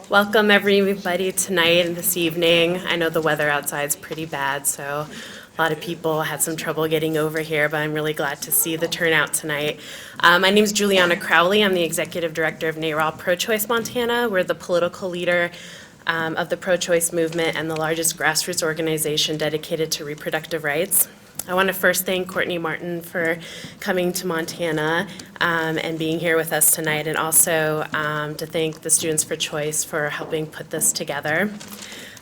Welcome everybody tonight and this evening. I know the weather outside is pretty bad, so a lot of people had some trouble getting over here, but I'm really glad to see the turnout tonight. My name is Juliana Crowley. I'm the Executive Director of NARAL Pro-Choice Montana. We're the political leader of the pro-choice movement and the largest grassroots organization dedicated to reproductive rights. I want to first thank Courtney Martin for coming to Montana and being here with us tonight, and also to thank the Students for Choice for helping put this together.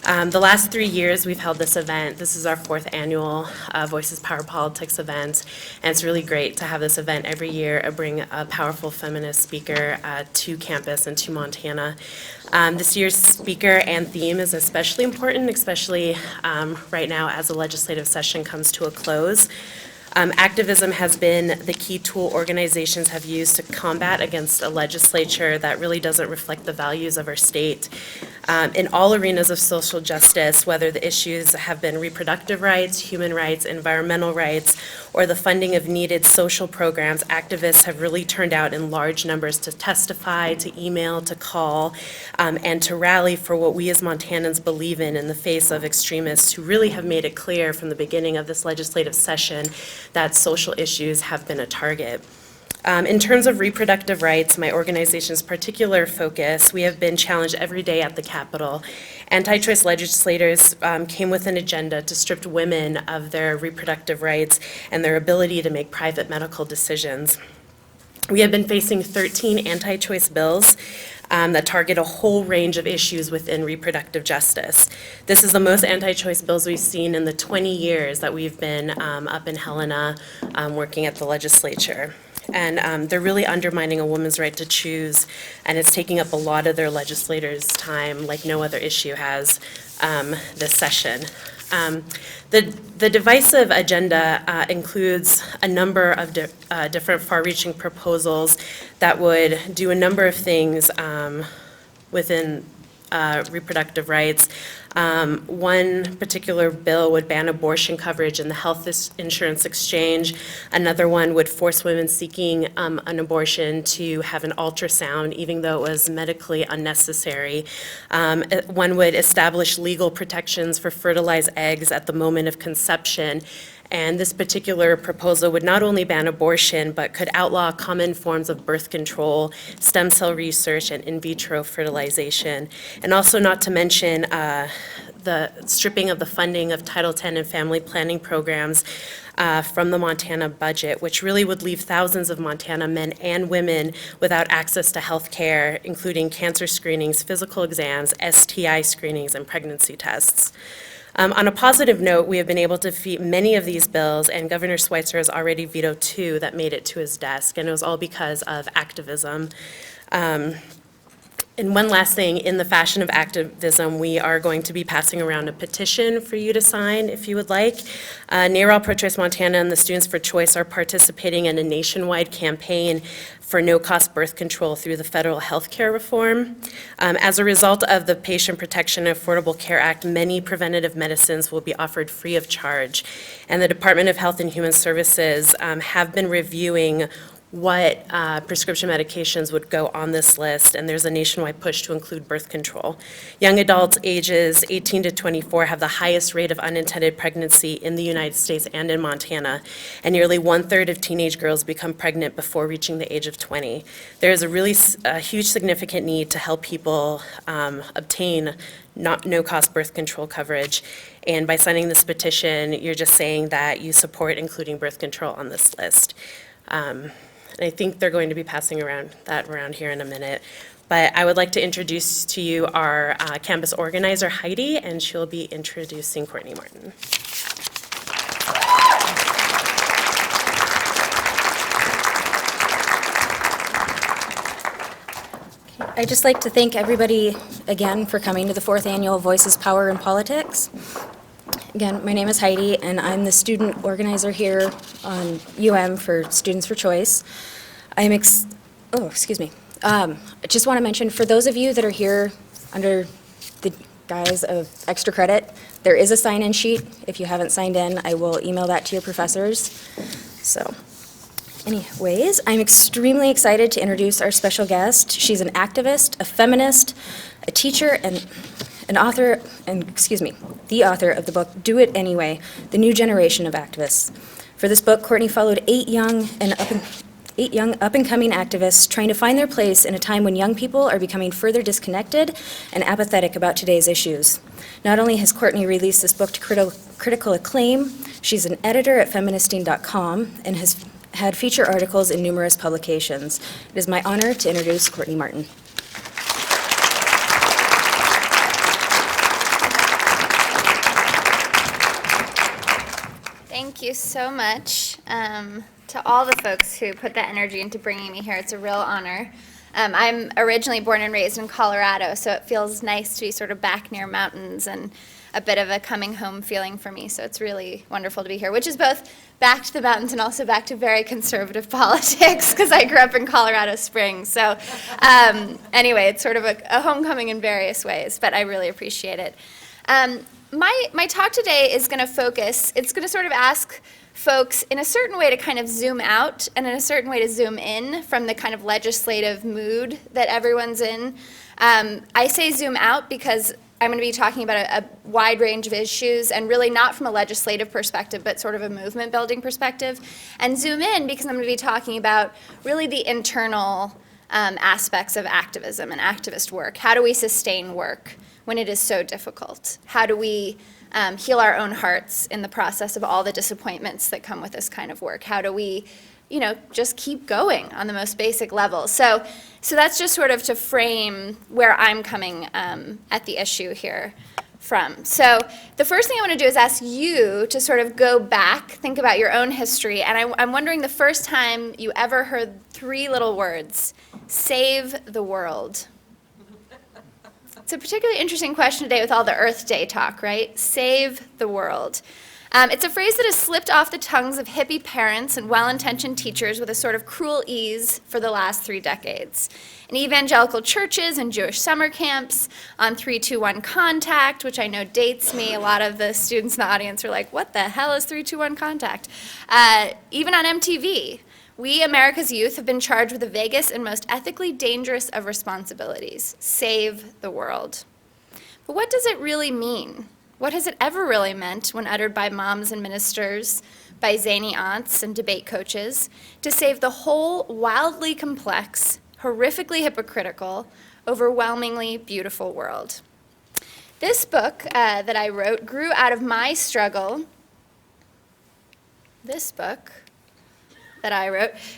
The last 3 years we've held this event. This is our 4th annual Voices Power Politics event, and it's really great to have this event every year and bring a powerful feminist speaker to campus and to Montana. This year's speaker and theme is especially important, especially right now as the legislative session comes to a close. Activism has been the key tool organizations have used to combat against a legislature that really doesn't reflect the values of our state. In all arenas of social justice, whether the issues have been reproductive rights, human rights, environmental rights, or the funding of needed social programs, activists have really turned out in large numbers to testify, to email, to call, and to rally for what we as Montanans believe in the face of extremists who really have made it clear from the beginning of this legislative session that social issues have been a target. In terms of reproductive rights, my organization's particular focus, we have been challenged every day at the Capitol. Anti-choice legislators came with an agenda to strip women of their reproductive rights and their ability to make private medical decisions. We have been facing 13 anti-choice bills that target a whole range of issues within reproductive justice. This is the most anti-choice bills we've seen in the 20 years that we've been up in Helena working at the legislature. And they're really undermining a woman's right to choose, and it's taking up a lot of their legislators' time like no other issue has this session. The divisive agenda includes a number of different far-reaching proposals that would do a number of things within reproductive rights. One particular bill would ban abortion coverage in the health insurance exchange. Another one would force women seeking an abortion to have an ultrasound, even though it was medically unnecessary. One would establish legal protections for fertilized eggs at the moment of conception. And this particular proposal would not only ban abortion, but could outlaw common forms of birth control, stem cell research, and in vitro fertilization. And also not to mention the stripping of the funding of Title X and family planning programs from the Montana budget, which really would leave thousands of Montana men and women without access to health care, including cancer screenings, physical exams, STI screenings, and pregnancy tests. On a positive note, we have been able to defeat many of these bills, and Governor Schweitzer has already vetoed 2 that made it to his desk, and it was all because of activism. And one last thing, in the fashion of activism, we are going to be passing around a petition for you to sign if you would like. NARAL Pro-Choice Montana and the Students for Choice are participating in a nationwide campaign for no-cost birth control through the federal health care reform. As a result of the Patient Protection and Affordable Care Act, many preventative medicines will be offered free of charge. And the Department of Health and Human Services have been reviewing what prescription medications would go on this list, and there's a nationwide push to include birth control. Young adults ages 18 to 24 have the highest rate of unintended pregnancy in the United States and in Montana, and nearly 1/3 of teenage girls become pregnant before reaching the age of 20. There is a really huge significant need to help people obtain no-cost birth control coverage, and by signing this petition, you're just saying that you support including birth control on this list. And I think they're going to be passing around here in a minute. But I would like to introduce to you our campus organizer, Heidi, and she'll be introducing Courtney Martin. I'd just like to thank everybody again for coming to the 4th annual Voices, Power, and Politics. Again, my name is Heidi, and I'm the student organizer here on UM for Students for Choice. Excuse me. I just want to mention, for those of you that are here under the guise of extra credit, there is a sign-in sheet. If you haven't signed in, I will email that to your professors. So, anyways, I'm extremely excited to introduce our special guest. She's an activist, a feminist, a teacher, and the author of the book, Do It Anyway, The New Generation of Activists. For this book, Courtney followed 8 young up-and-coming activists trying to find their place in a time when young people are becoming further disconnected and apathetic about today's issues. Not only has Courtney released this book to critical acclaim, she's an editor at feministing.com and has had feature articles in numerous publications. It is my honor to introduce Courtney Martin. Thank you so much to all the folks who put that energy into bringing me here. It's a real honor. I'm originally born and raised in Colorado, so it feels nice to be sort of back near mountains and a bit of a coming home feeling for me. So it's really wonderful to be here, which is both back to the mountains and also back to very conservative politics, because I grew up in Colorado Springs. So anyway, it's sort of a homecoming in various ways, but I really appreciate it. My talk today is going to focus, it's going to sort of ask folks in a certain way to kind of zoom out and in a certain way to zoom in from the kind of legislative mood that everyone's in. I say zoom out because I'm going to be talking about a wide range of issues, and really not from a legislative perspective, but sort of a movement building perspective. And zoom in because I'm going to be talking about really the internal aspects of activism and activist work. How do we sustain work when it is so difficult? How do we heal our own hearts in the process of all the disappointments that come with this kind of work? How do we, just keep going on the most basic level? So that's just sort of to frame where I'm coming at the issue here from. So the first thing I want to do is ask you to sort of go back, think about your own history, and I'm wondering the first time you ever heard 3 little words: save the world. It's a particularly interesting question today with all the Earth Day talk, right? Save the world. It's a phrase that has slipped off the tongues of hippie parents and well-intentioned teachers with a sort of cruel ease for the last 3 decades. In evangelical churches and Jewish summer camps, on 321 Contact, which I know dates me. A lot of the students in the audience are like, what the hell is 321 Contact? Even on MTV. We, America's youth, have been charged with the vaguest and most ethically dangerous of responsibilities: save the world. But what does it really mean? What has it ever really meant when uttered by moms and ministers, by zany aunts and debate coaches, to save the whole wildly complex, horrifically hypocritical, overwhelmingly beautiful world? This book that I wrote grew out of my struggle.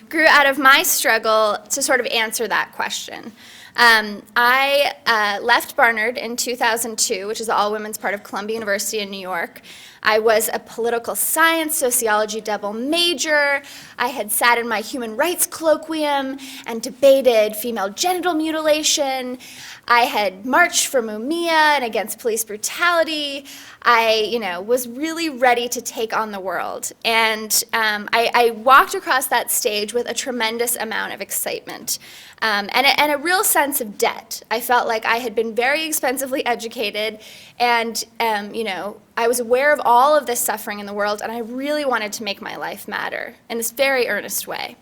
Grew out of my struggle to sort of answer that question. I left Barnard in 2002, which is the all-women's part of Columbia University in New York. I was a political science, sociology double major. I had sat in my human rights colloquium and debated female genital mutilation. I had marched for Mumia and against police brutality. I, was really ready to take on the world. And I walked across that stage with a tremendous amount of excitement and a real sense of debt. I felt like I had been very expensively educated, and I was aware of all of this suffering in the world, and I really wanted to make my life matter in this very earnest way.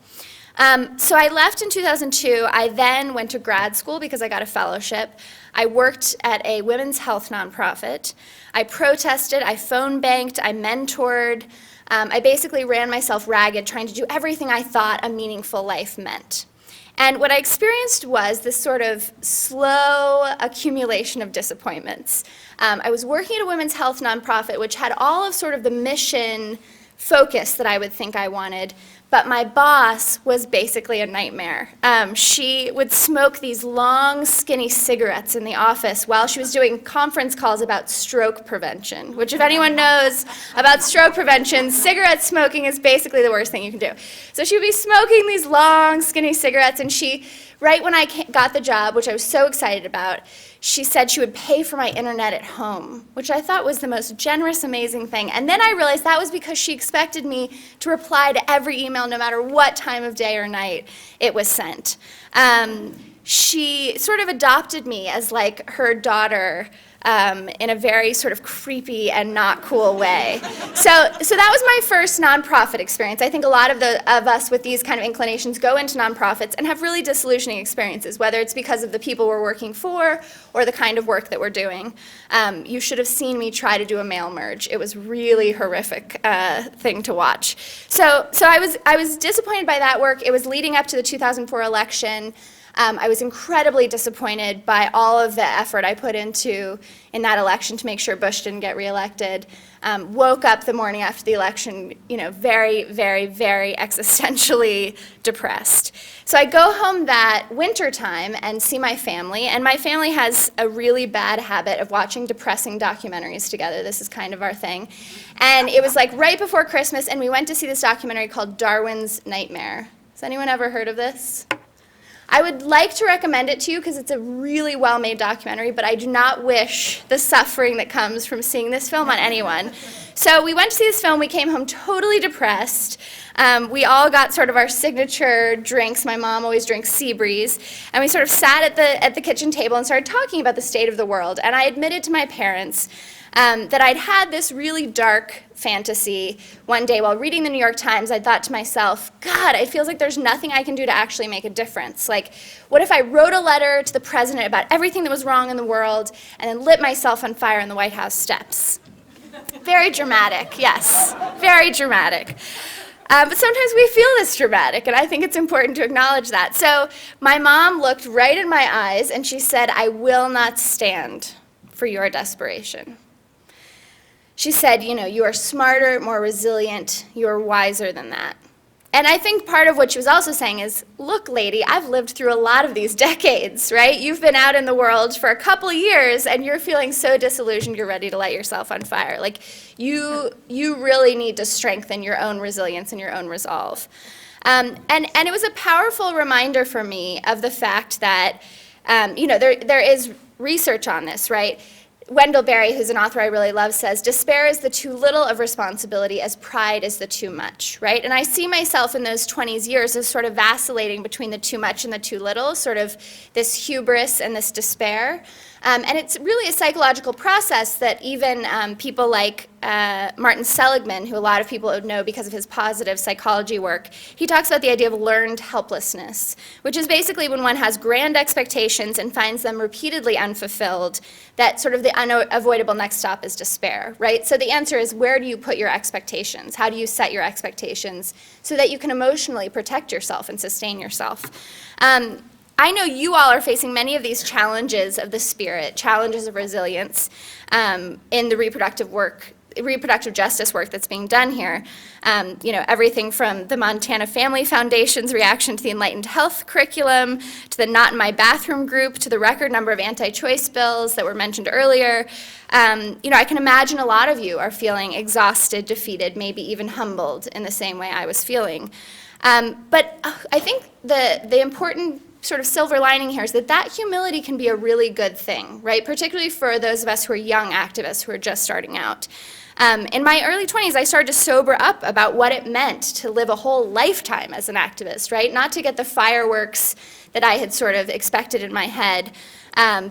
So I left in 2002. I then went to grad school because I got a fellowship. I worked at a women's health nonprofit. I protested, I phone banked, I mentored. I basically ran myself ragged trying to do everything I thought a meaningful life meant. And what I experienced was this sort of slow accumulation of disappointments. I was working at a women's health nonprofit, which had all of sort of the mission focus that I would think I wanted, but my boss was basically a nightmare. She would smoke these long, skinny cigarettes in the office while she was doing conference calls about stroke prevention, which if anyone knows about stroke prevention, cigarette smoking is basically the worst thing you can do. So she would be smoking these long, skinny cigarettes, and right when I got the job, which I was so excited about, she said she would pay for my internet at home, which I thought was the most generous, amazing thing. And then I realized that was because she expected me to reply to every email email, no matter what time of day or night it was sent. She sort of adopted me as like her daughter in a very sort of creepy and not cool way. So that was my first nonprofit experience. I think a lot of us with these kind of inclinations go into nonprofits and have really disillusioning experiences, whether it's because of the people we're working for or the kind of work that we're doing. You should have seen me try to do a mail merge. It was really horrific thing to watch. So I was disappointed by that work. It was leading up to the 2004 election. I was incredibly disappointed by all of the effort I put into in that election to make sure Bush didn't get reelected. Woke up the morning after the election, very, very, very existentially depressed. So I go home that winter time and see my family, and my family has a really bad habit of watching depressing documentaries together. This is kind of our thing. And it was like right before Christmas, and we went to see this documentary called Darwin's Nightmare. Has anyone ever heard of this? I would like to recommend it to you because it's a really well-made documentary, but I do not wish the suffering that comes from seeing this film on anyone. So we went to see this film. We came home totally depressed. We all got sort of our signature drinks. My mom always drinks Seabreeze. And we sort of sat at the kitchen table and started talking about the state of the world. And I admitted to my parents that I'd had this really dark fantasy one day while reading the New York Times. I thought to myself, God, it feels like there's nothing I can do to actually make a difference. Like, what if I wrote a letter to the president about everything that was wrong in the world and then lit myself on fire on the White House steps? Very dramatic, yes, very dramatic. But sometimes we feel this dramatic, and I think it's important to acknowledge that. So my mom looked right in my eyes, and she said, I will not stand for your desperation. She said, you are smarter, more resilient, you are wiser than that. And I think part of what she was also saying is, look, lady, I've lived through a lot of these decades, right? You've been out in the world for a couple of years, and you're feeling so disillusioned you're ready to light yourself on fire. Like, you really need to strengthen your own resilience and your own resolve. And it was a powerful reminder for me of the fact that, there is research on this, right? Wendell Berry, who's an author I really love, says, despair is the too little of responsibility as pride is the too much, right? And I see myself in those 20s years as sort of vacillating between the too much and the too little, sort of this hubris and this despair. And it's really a psychological process that even people like Martin Seligman, who a lot of people would know because of his positive psychology work, he talks about the idea of learned helplessness, which is basically when one has grand expectations and finds them repeatedly unfulfilled, that sort of the unavoidable next stop is despair, right? So the answer is, where do you put your expectations? How do you set your expectations so that you can emotionally protect yourself and sustain yourself? I know you all are facing many of these challenges of the spirit, challenges of resilience in the reproductive justice work that's being done here. Everything from the Montana Family Foundation's reaction to the Enlightened Health curriculum, to the Not in My Bathroom group, to the record number of anti-choice bills that were mentioned earlier. I can imagine a lot of you are feeling exhausted, defeated, maybe even humbled in the same way I was feeling. But I think the important sort of silver lining here is that humility can be a really good thing, right? Particularly for those of us who are young activists who are just starting out. In my early 20s, I started to sober up about what it meant to live a whole lifetime as an activist, right? Not to get the fireworks that I had sort of expected in my head,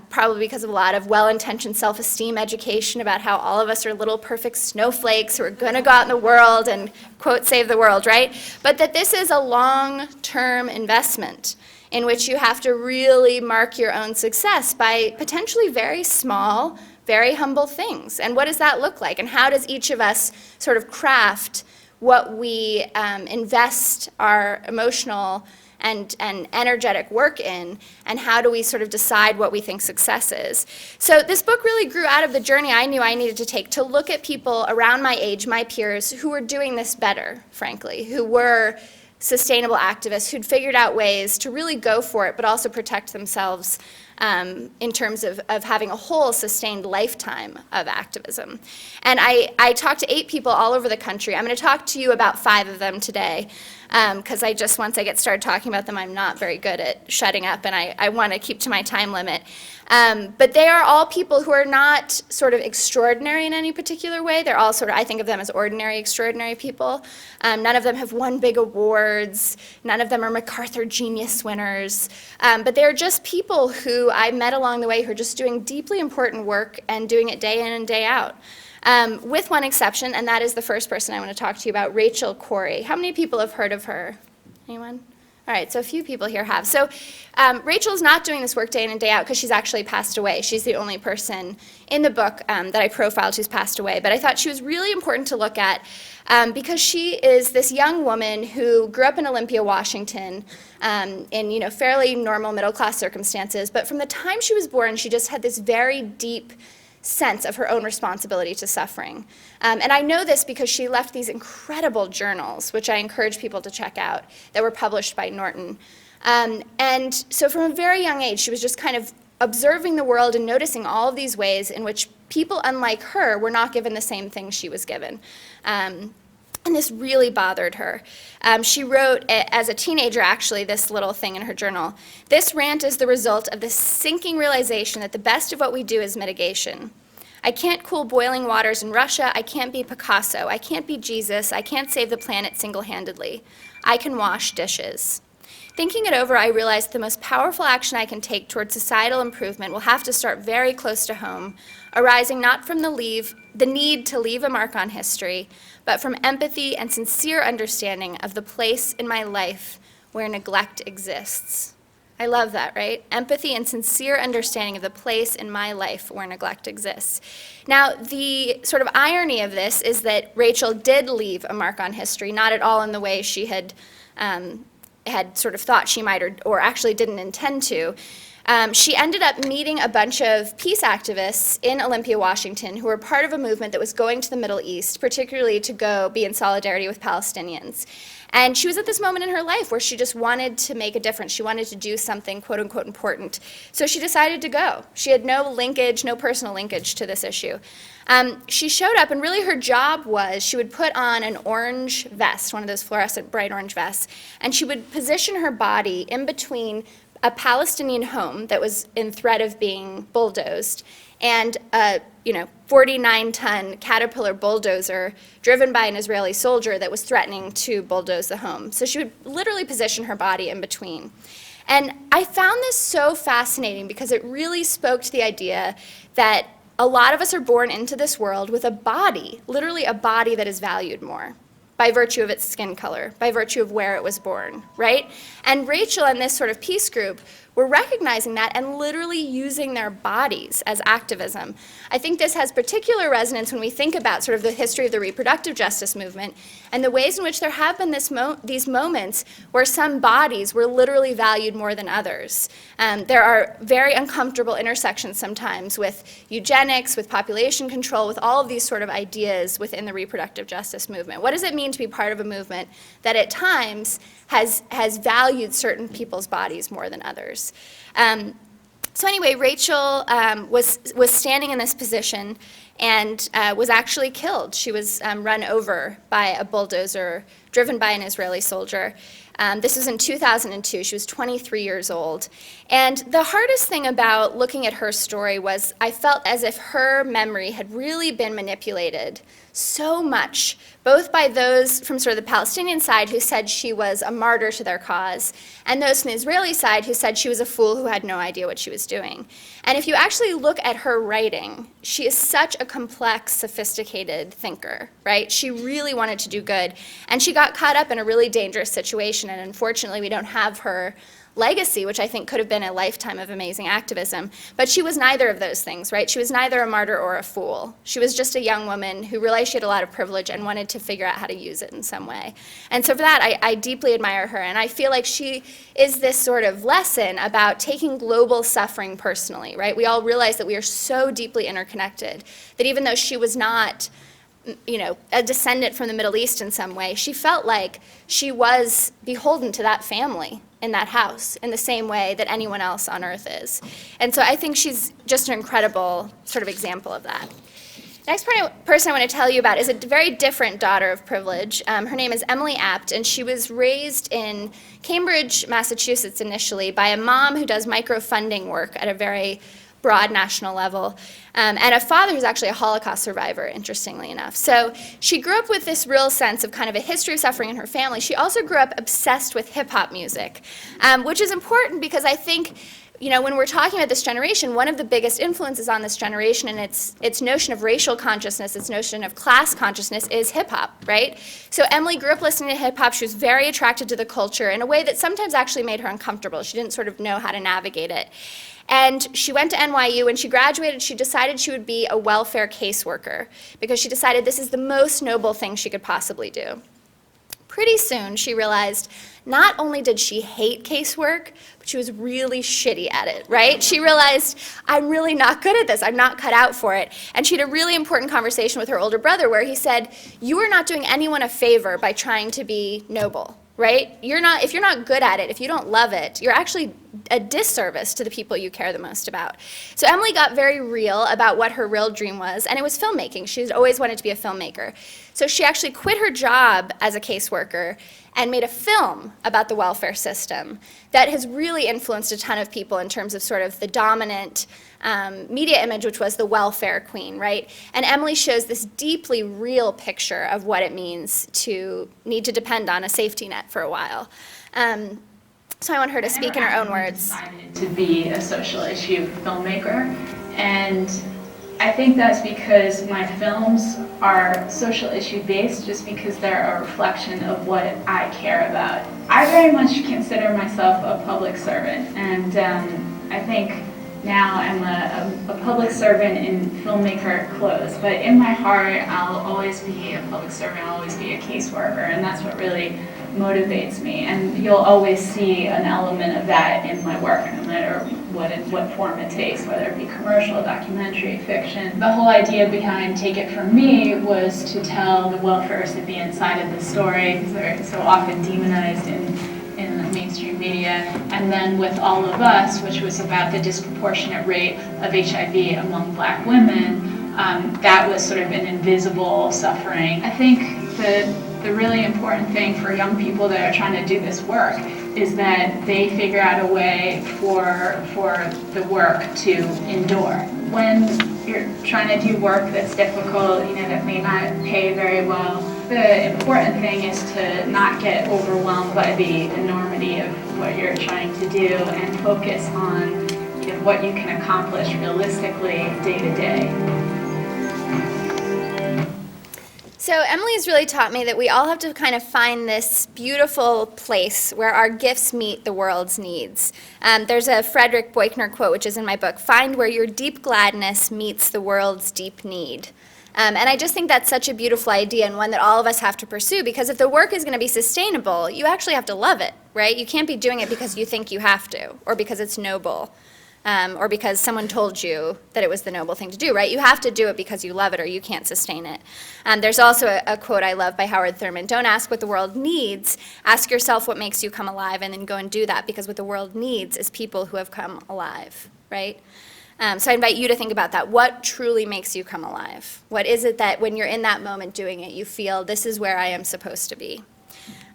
probably because of a lot of well-intentioned self-esteem education about how all of us are little perfect snowflakes who are going to go out in the world and, quote, save the world, right? But that this is a long-term investment in which you have to really mark your own success by potentially very small, very humble things. And what does that look like? And how does each of us sort of craft what we invest our emotional and energetic work in, and how do we sort of decide what we think success is? So this book really grew out of the journey I knew I needed to take to look at people around my age, my peers, who were doing this better, frankly, who were sustainable activists who'd figured out ways to really go for it, but also protect themselves in terms of having a whole sustained lifetime of activism. And I talked to 8 people all over the country. I'm going to talk to you about 5 of them today, because once I get started talking about them, I'm not very good at shutting up, and I want to keep to my time limit. But they are all people who are not sort of extraordinary in any particular way. They're all sort of, I think of them as ordinary, extraordinary people. None of them have won big awards. None of them are MacArthur Genius winners. But they're just people who I met along the way who are just doing deeply important work and doing it day in and day out. With one exception, and that is the first person I want to talk to you about, Rachel Corrie. How many people have heard of her? Anyone? All right, so a few people here have. So Rachel's not doing this work day in and day out because she's actually passed away. She's the only person in the book that I profiled who's passed away. But I thought she was really important to look at because she is this young woman who grew up in Olympia, Washington, in fairly normal middle-class circumstances. But from the time she was born, she just had this very deep sense of her own responsibility to suffering. And I know this because she left these incredible journals, which I encourage people to check out, that were published by Norton. And so from a very young age, she was just kind of observing the world and noticing all of these ways in which people unlike her were not given the same things she was given. And this really bothered her. She wrote, as a teenager actually, this little thing in her journal. This rant is the result of the sinking realization that the best of what we do is mitigation. I can't cool boiling waters in Russia. I can't be Picasso. I can't be Jesus. I can't save the planet single-handedly. I can wash dishes. Thinking it over, I realized the most powerful action I can take toward societal improvement will have to start very close to home, arising not from the need to leave a mark on history, but from empathy and sincere understanding of the place in my life where neglect exists. I love that, right? Empathy and sincere understanding of the place in my life where neglect exists. Now, the sort of irony of this is that Rachel did leave a mark on history, not at all in the way she had sort of thought she might or actually didn't intend to. She ended up meeting a bunch of peace activists in Olympia, Washington, who were part of a movement that was going to the Middle East, particularly to go be in solidarity with Palestinians. And she was at this moment in her life where she just wanted to make a difference. She wanted to do something, quote unquote, important. So she decided to go. She had no linkage, no personal linkage to this issue. She showed up, and really her job was she would put on an orange vest, one of those fluorescent bright orange vests, and she would position her body in between a Palestinian home that was in threat of being bulldozed and a 49-ton Caterpillar bulldozer driven by an Israeli soldier that was threatening to bulldoze the home. So she would literally position her body in between. And I found this so fascinating because it really spoke to the idea that a lot of us are born into this world with a body, literally a body that is valued more by virtue of its skin color, by virtue of where it was born, right? And Rachel and this sort of peace group were recognizing that and literally using their bodies as activism. I think this has particular resonance when we think about sort of the history of the reproductive justice movement and the ways in which there have been these moments where some bodies were literally valued more than others. There are very uncomfortable intersections sometimes with eugenics, with population control, with all of these sort of ideas within the reproductive justice movement. What does it mean to be part of a movement that at times has valued certain people's bodies more than others? So anyway, Rachel was standing in this position and was actually killed. She was run over by a bulldozer driven by an Israeli soldier. This was in 2002. She was 23 years old. And the hardest thing about looking at her story was I felt as if her memory had really been manipulated so much, both by those from sort of the Palestinian side who said she was a martyr to their cause, and those from the Israeli side who said she was a fool who had no idea what she was doing. And if you actually look at her writing, she is such a complex, sophisticated thinker, right? She really wanted to do good, and she got caught up in a really dangerous situation, and unfortunately we don't have her legacy, which I think could have been a lifetime of amazing activism. But she was neither of those things, right? She was neither a martyr or a fool. She was just a young woman who realized she had a lot of privilege and wanted to figure out how to use it in some way. And so for that, I deeply admire her. And I feel like she is this sort of lesson about taking global suffering personally, right? We all realize that we are so deeply interconnected that even though she was not a descendant from the Middle East in some way, she felt like she was beholden to that family in that house in the same way that anyone else on earth is. And so I think she's just an incredible sort of example of that. Next person I want to tell you about is a very different daughter of privilege. Her name is Emily Apt, and she was raised in Cambridge, Massachusetts initially by a mom who does microfunding work at a very broad national level, and a father who's actually a Holocaust survivor, interestingly enough. So she grew up with this real sense of kind of a history of suffering in her family. She also grew up obsessed with hip-hop music, which is important because I think, you know, when we're talking about this generation, one of the biggest influences on this generation and its notion of racial consciousness, its notion of class consciousness is hip-hop, right? So Emily grew up listening to hip-hop. She was very attracted to the culture in a way that sometimes actually made her uncomfortable. She didn't sort of know how to navigate it. And she went to NYU. When she graduated, she decided she would be a welfare caseworker because she decided this is the most noble thing she could possibly do. Pretty soon, she realized not only did she hate casework, but she was really shitty at it, right? She realized, I'm really not good at this. I'm not cut out for it. And she had a really important conversation with her older brother where he said, you are not doing anyone a favor by trying to be noble, right? If you're not good at it, if you don't love it, you're actually a disservice to the people you care the most about. So Emily got very real about what her real dream was, and it was filmmaking. She's always wanted to be a filmmaker. So she actually quit her job as a caseworker and made a film about the welfare system that has really influenced a ton of people in terms of sort of the dominant media image, which was the welfare queen, right? And Emily shows this deeply real picture of what it means to need to depend on a safety net for a while. So I want her to speak in her own words. I decided to be a social issue filmmaker, and I think that's because my films are social issue based just because they're a reflection of what I care about. I very much consider myself a public servant, and I think now I'm a public servant in filmmaker clothes, but in my heart I'll always be a public servant, I'll always be a caseworker, and that's what really motivates me. And you'll always see an element of that in my work, no matter what form it takes, whether it be commercial, documentary, fiction. The whole idea behind Take It From Me was to tell the welfare recipient side of the story, because they're so often demonized in the mainstream media. And then with All of Us, which was about the disproportionate rate of HIV among Black women, that was sort of an invisible suffering. I think the really important thing for young people that are trying to do this work is that they figure out a way for the work to endure. When you're trying to do work that's difficult, you know, that may not pay very well, the important thing is to not get overwhelmed by the enormity of what you're trying to do and focus on, you know, what you can accomplish realistically day to day. So Emily has really taught me that we all have to kind of find this beautiful place where our gifts meet the world's needs. There's a Frederick Buechner quote, which is in my book, find where your deep gladness meets the world's deep need. And I just think that's such a beautiful idea and one that all of us have to pursue, because if the work is going to be sustainable, you actually have to love it, right? You can't be doing it because you think you have to, or because it's noble. Or because someone told you that it was the noble thing to do, right? You have to do it because you love it or you can't sustain it. There's also a quote I love by Howard Thurman, don't ask what the world needs, ask yourself what makes you come alive and then go and do that, because what the world needs is people who have come alive, right? So I invite you to think about that. What truly makes you come alive? What is it that when you're in that moment doing it, you feel this is where I am supposed to be?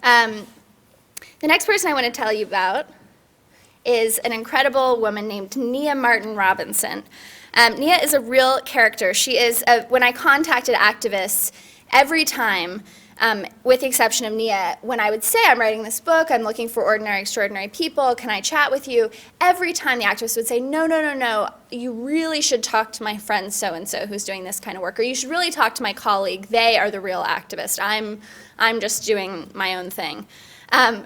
The next person I want to tell you about is an incredible woman named Nia Martin Robinson. Nia is a real character. She is, when I contacted activists, every time, with the exception of Nia, when I would say I'm writing this book, I'm looking for ordinary, extraordinary people, can I chat with you? Every time the activists would say, no, no, no, no, you really should talk to my friend so-and-so who's doing this kind of work, or you should really talk to my colleague, they are the real activist, I'm just doing my own thing.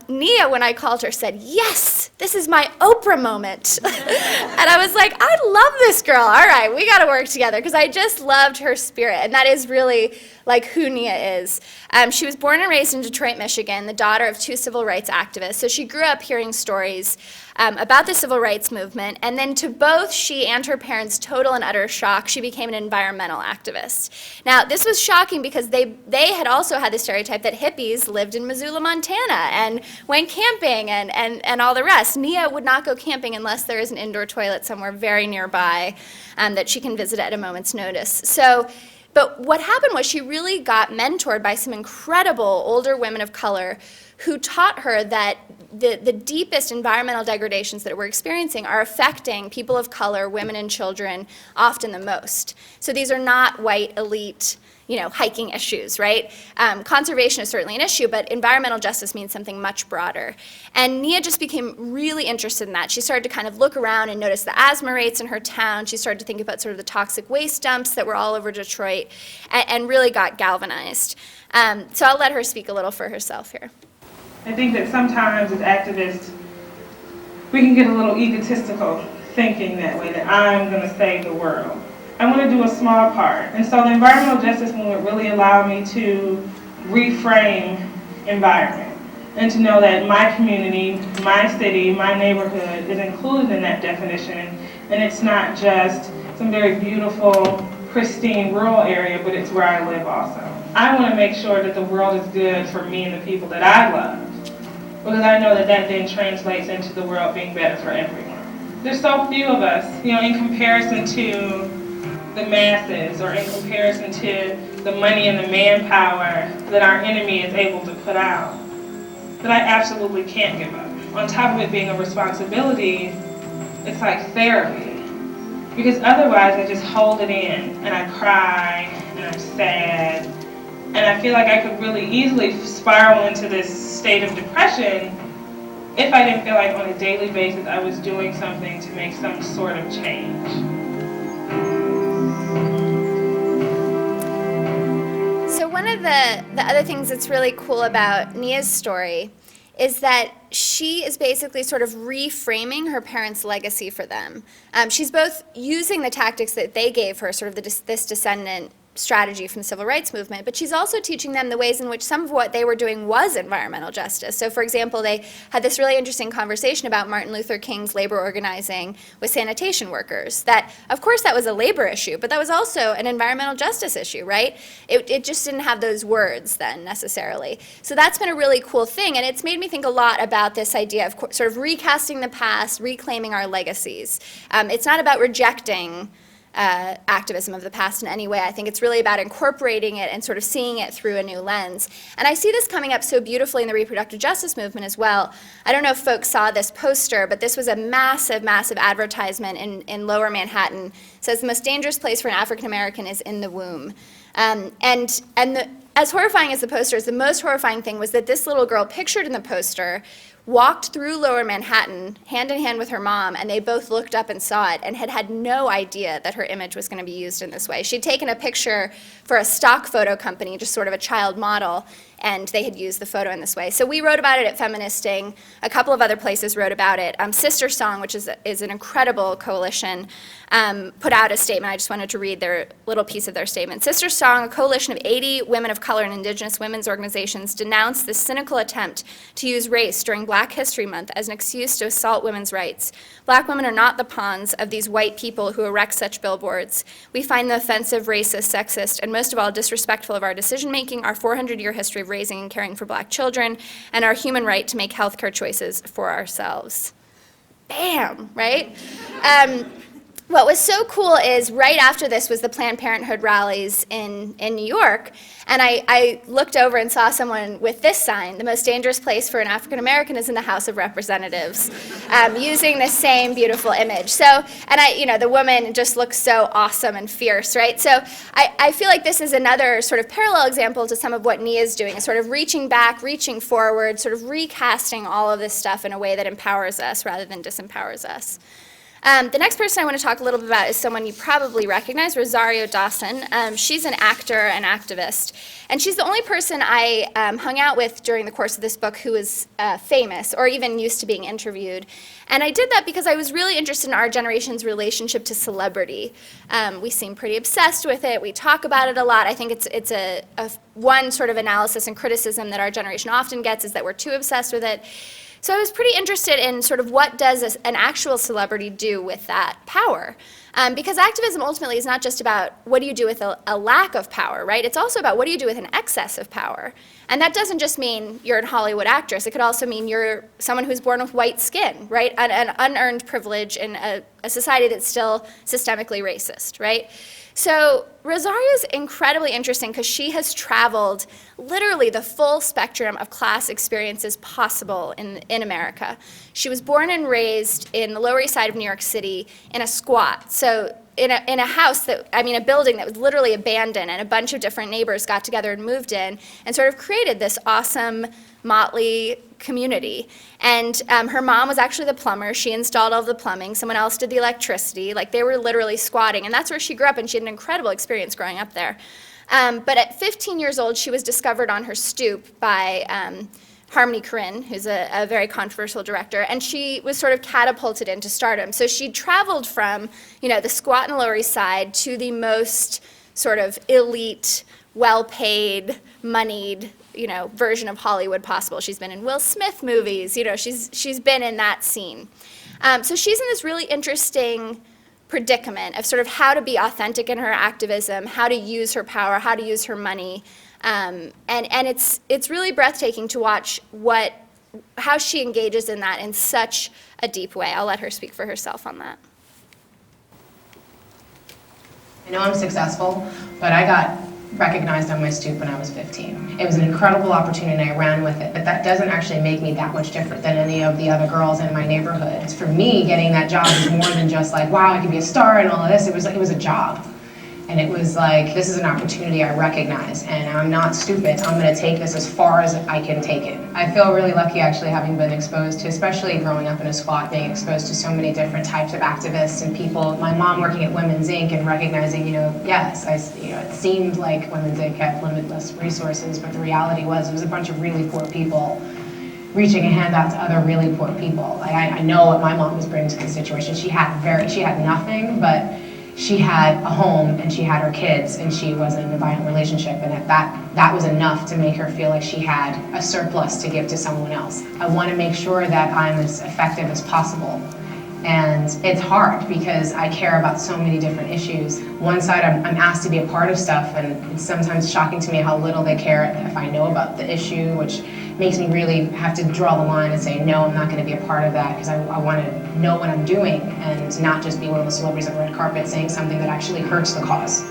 Nia, when I called her, said, yes, this is my Oprah moment. And I was like, I love this girl. All right, we got to work together, because I just loved her spirit. And that is really like who Nia is. She was born and raised in Detroit, Michigan, the daughter of two civil rights activists. So she grew up hearing stories about the civil rights movement. And then to both she and her parents' total and utter shock, she became an environmental activist. Now, this was shocking because they had also had the stereotype that hippies lived in Missoula, Montana, and went camping and all the rest. Nia would not go camping unless there is an indoor toilet somewhere very nearby that she can visit at a moment's notice. But what happened was she really got mentored by some incredible older women of color who taught her that the deepest environmental degradations that we're experiencing are affecting people of color, women and children, often the most. So these are not white elite, hiking issues, right? Conservation is certainly an issue, but environmental justice means something much broader. And Nia just became really interested in that. She started to kind of look around and notice the asthma rates in her town. She started to think about sort of the toxic waste dumps that were all over Detroit, and really got galvanized. So I'll let her speak a little for herself here. I think that sometimes as activists, we can get a little egotistical thinking that way, that I'm going to save the world. I want to do a small part. And so the environmental justice movement really allowed me to reframe environment and to know that my community, my city, my neighborhood is included in that definition. And it's not just some very beautiful, pristine rural area, but it's where I live also. I want to make sure that the world is good for me and the people that I love, because I know that that then translates into the world being better for everyone. There's so few of us, in comparison to the masses, or in comparison to the money and the manpower that our enemy is able to put out, that I absolutely can't give up. On top of it being a responsibility, it's like therapy. Because otherwise I just hold it in, and I cry, and I'm sad, and I feel like I could really easily spiral into this state of depression if I didn't feel like on a daily basis I was doing something to make some sort of change. So one of the other things that's really cool about Nia's story is that she is basically sort of reframing her parents' legacy for them. She's both using the tactics that they gave her, sort of this descendant strategy from the civil rights movement, but she's also teaching them the ways in which some of what they were doing was environmental justice. So for example, they had this really interesting conversation about Martin Luther King's labor organizing with sanitation workers. That, of course, that was a labor issue, but that was also an environmental justice issue, right? It just didn't have those words then necessarily. So that's been a really cool thing, and it's made me think a lot about this idea of sort of recasting the past, reclaiming our legacies. It's not about rejecting activism of the past in any way. I think it's really about incorporating it and sort of seeing it through a new lens. And I see this coming up so beautifully in the reproductive justice movement as well. I don't know if folks saw this poster, but this was a massive, massive advertisement in Lower Manhattan. It says the most dangerous place for an African American is in the womb. As horrifying as the poster is, the most horrifying thing was that this little girl pictured in the poster walked through Lower Manhattan hand in hand with her mom, and they both looked up and saw it and had no idea that her image was going to be used in this way. She'd taken a picture for a stock photo company, just sort of a child model, and they had used the photo in this way. So we wrote about it at Feministing. A couple of other places wrote about it. Sister Song, which is an incredible coalition, put out a statement. I just wanted to read their little piece of their statement. Sister Song, a coalition of 80 women of color and indigenous women's organizations, denounced this cynical attempt to use race during Black History Month as an excuse to assault women's rights. Black women are not the pawns of these white people who erect such billboards. We find them offensive, racist, sexist, and most of all disrespectful of our decision-making, our 400-year history of raising and caring for Black children, and our human right to make healthcare choices for ourselves. Bam, right? What was so cool is right after this was the Planned Parenthood rallies in New York, and I looked over and saw someone with this sign: the most dangerous place for an African American is in the House of Representatives, using the same beautiful image. So, and the woman just looks so awesome and fierce, right? So I feel like this is another sort of parallel example to some of what Nia is doing, sort of reaching back, reaching forward, sort of recasting all of this stuff in a way that empowers us rather than disempowers us. The next person I want to talk a little bit about is someone you probably recognize, Rosario Dawson. She's an actor and activist, and she's the only person I hung out with during the course of this book who is famous or even used to being interviewed. And I did that because I was really interested in our generation's relationship to celebrity. We seem pretty obsessed with it. We talk about it a lot. I think it's a one sort of analysis and criticism that our generation often gets is that we're too obsessed with it. So I was pretty interested in sort of what does an actual celebrity do with that power. Because activism ultimately is not just about what do you do with a lack of power, right? It's also about what do you do with an excess of power. And that doesn't just mean you're a Hollywood actress. It could also mean you're someone who's born with white skin, right? An unearned privilege in a society that's still systemically racist, right? So Rosaria's incredibly interesting because she has traveled literally the full spectrum of class experiences possible in America. She was born and raised in the Lower East Side of New York City in a squat. So in a house a building that was literally abandoned, and a bunch of different neighbors got together and moved in and sort of created this awesome motley community. And her mom was actually the plumber. She installed all of the plumbing. Someone else did the electricity. Like, they were literally squatting. And that's where she grew up, and she had an incredible experience growing up there. But at 15 years old, she was discovered on her stoop by Harmony Korine, who's a very controversial director, and she was sort of catapulted into stardom. So she traveled from, the squat in the Lower East Side to the most sort of elite, well-paid, moneyed, version of Hollywood possible. She's been in Will Smith movies, she's been in that scene. So she's in this really interesting predicament of sort of how to be authentic in her activism, how to use her power, how to use her money. And it's really breathtaking to watch how she engages in that in such a deep way. I'll let her speak for herself on that. I know I'm successful, but I got recognized on my stoop when I was 15. It was an incredible opportunity and I ran with it, but that doesn't actually make me that much different than any of the other girls in my neighborhood. For me, getting that job was more than just like, wow, I can be a star and all of this. It was a job. And it was like, this is an opportunity I recognize, and I'm not stupid. I'm going to take this as far as I can take it. I feel really lucky actually having been exposed to, especially growing up in a squat, being exposed to so many different types of activists and people. My mom working at Women's Inc. and recognizing, yes, it seemed like Women's Inc. had limitless resources, but the reality was it was a bunch of really poor people reaching a hand out to other really poor people. Like, I know what my mom was bringing to the situation. She had nothing, but she had a home and she had her kids and she was in a violent relationship, and that was enough to make her feel like she had a surplus to give to someone else. I want to make sure that I'm as effective as possible. And it's hard because I care about so many different issues. One side, I'm asked to be a part of stuff, and it's sometimes shocking to me how little they care if I know about the issue, which makes me really have to draw the line and say, no, I'm not going to be a part of that, because I want to know what I'm doing and not just be one of the celebrities on the red carpet saying something that actually hurts the cause.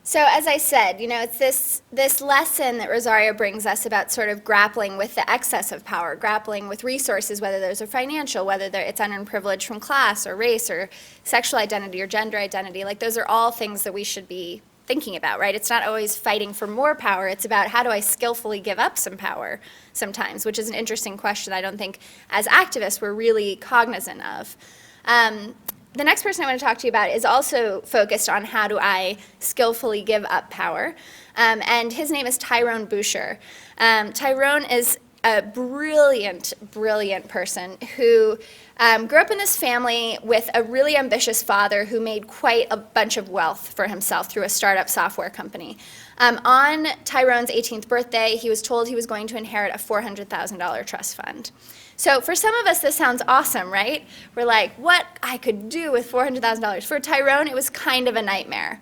So as I said, it's this lesson that Rosaria brings us about sort of grappling with the excess of power, grappling with resources, whether those are financial, whether it's unearned privilege from class or race or sexual identity or gender identity. Like, those are all things that we should be thinking about, right? It's not always fighting for more power. It's about how do I skillfully give up some power sometimes, which is an interesting question I don't think as activists we're really cognizant of. The next person I want to talk to you about is also focused on how do I skillfully give up power. And his name is Tyrone Boucher. Tyrone is a brilliant, brilliant person who grew up in this family with a really ambitious father who made quite a bunch of wealth for himself through a startup software company. On Tyrone's 18th birthday, he was told he was going to inherit a $400,000 trust fund. So for some of us, this sounds awesome, right? We're like, what I could do with $400,000. For Tyrone, it was kind of a nightmare.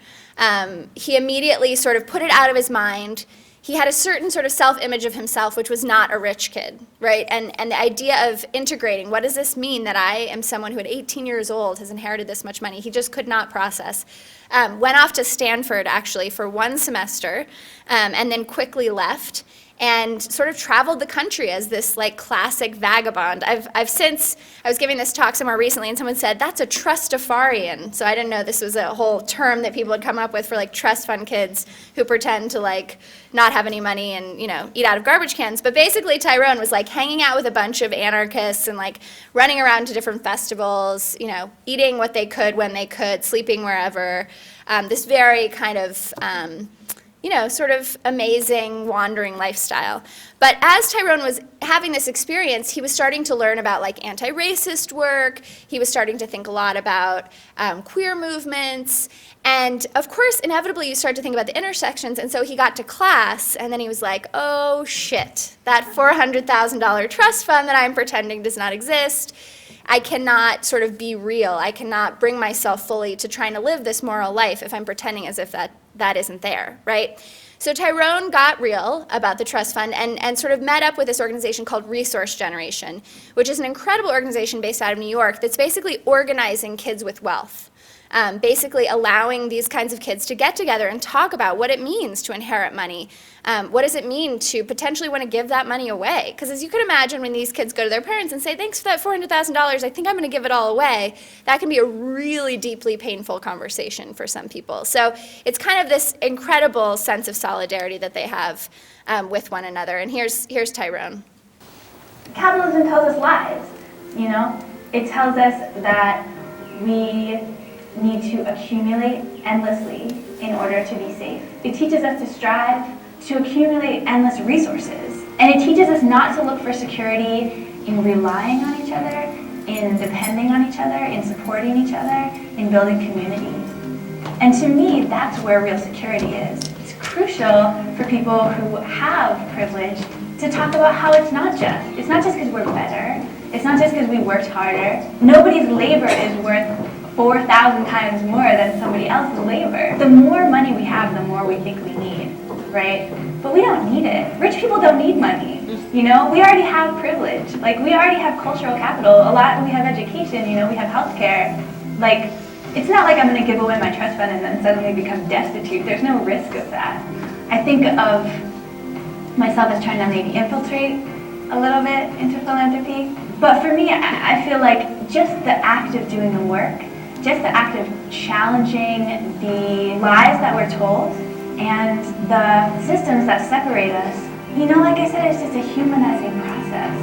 He immediately sort of put it out of his mind. He had a certain sort of self-image of himself, which was not a rich kid, right? And the idea of integrating, what does this mean that I am someone who at 18 years old has inherited this much money? He just could not process. Went off to Stanford, actually, for one semester, and then quickly left, and sort of traveled the country as this like classic vagabond. I was giving this talk somewhere recently and someone said, that's a trustafarian. So I didn't know this was a whole term that people had come up with for like trust fund kids who pretend to like not have any money and, eat out of garbage cans. But basically Tyrone was like hanging out with a bunch of anarchists and like running around to different festivals, eating what they could when they could, sleeping wherever. This very kind of, sort of amazing wandering lifestyle. But as Tyrone was having this experience, he was starting to learn about like anti-racist work. He was starting to think a lot about queer movements. And of course, inevitably, you start to think about the intersections. And so he got to class, and then he was like, oh shit, that $400,000 trust fund that I'm pretending does not exist. I cannot sort of be real. I cannot bring myself fully to trying to live this moral life if I'm pretending as if that isn't there, right? So Tyrone got real about the trust fund and sort of met up with this organization called Resource Generation, which is an incredible organization based out of New York that's basically organizing kids with wealth. Basically allowing these kinds of kids to get together and talk about what it means to inherit money. What does it mean to potentially want to give that money away? Because as you can imagine, when these kids go to their parents and say, thanks for that $400,000, I think I'm going to give it all away, that can be a really deeply painful conversation for some people. So it's kind of this incredible sense of solidarity that they have with one another. And here's Tyrone. Capitalism tells us lies, you know? It tells us that we need to accumulate endlessly in order to be safe. It teaches us to strive to accumulate endless resources. And it teaches us not to look for security in relying on each other, in depending on each other, in supporting each other, in building community. And to me, that's where real security is. It's crucial for people who have privilege to talk about how it's not just. It's not just because we're better. It's not just because we worked harder. Nobody's labor is worth 4,000 times more than somebody else's labor. The more money we have, the more we think we need, right? But we don't need it. Rich people don't need money, you know? We already have privilege. Like, we already have cultural capital. A lot, we have education, you know, we have healthcare. Like, it's not like I'm gonna give away my trust fund and then suddenly become destitute. There's no risk of that. I think of myself as trying to maybe infiltrate a little bit into philanthropy. But for me, I feel like just the act of doing the work, just the act of challenging the lies that we're told and the systems that separate us, you know, like I said, it's just a humanizing process.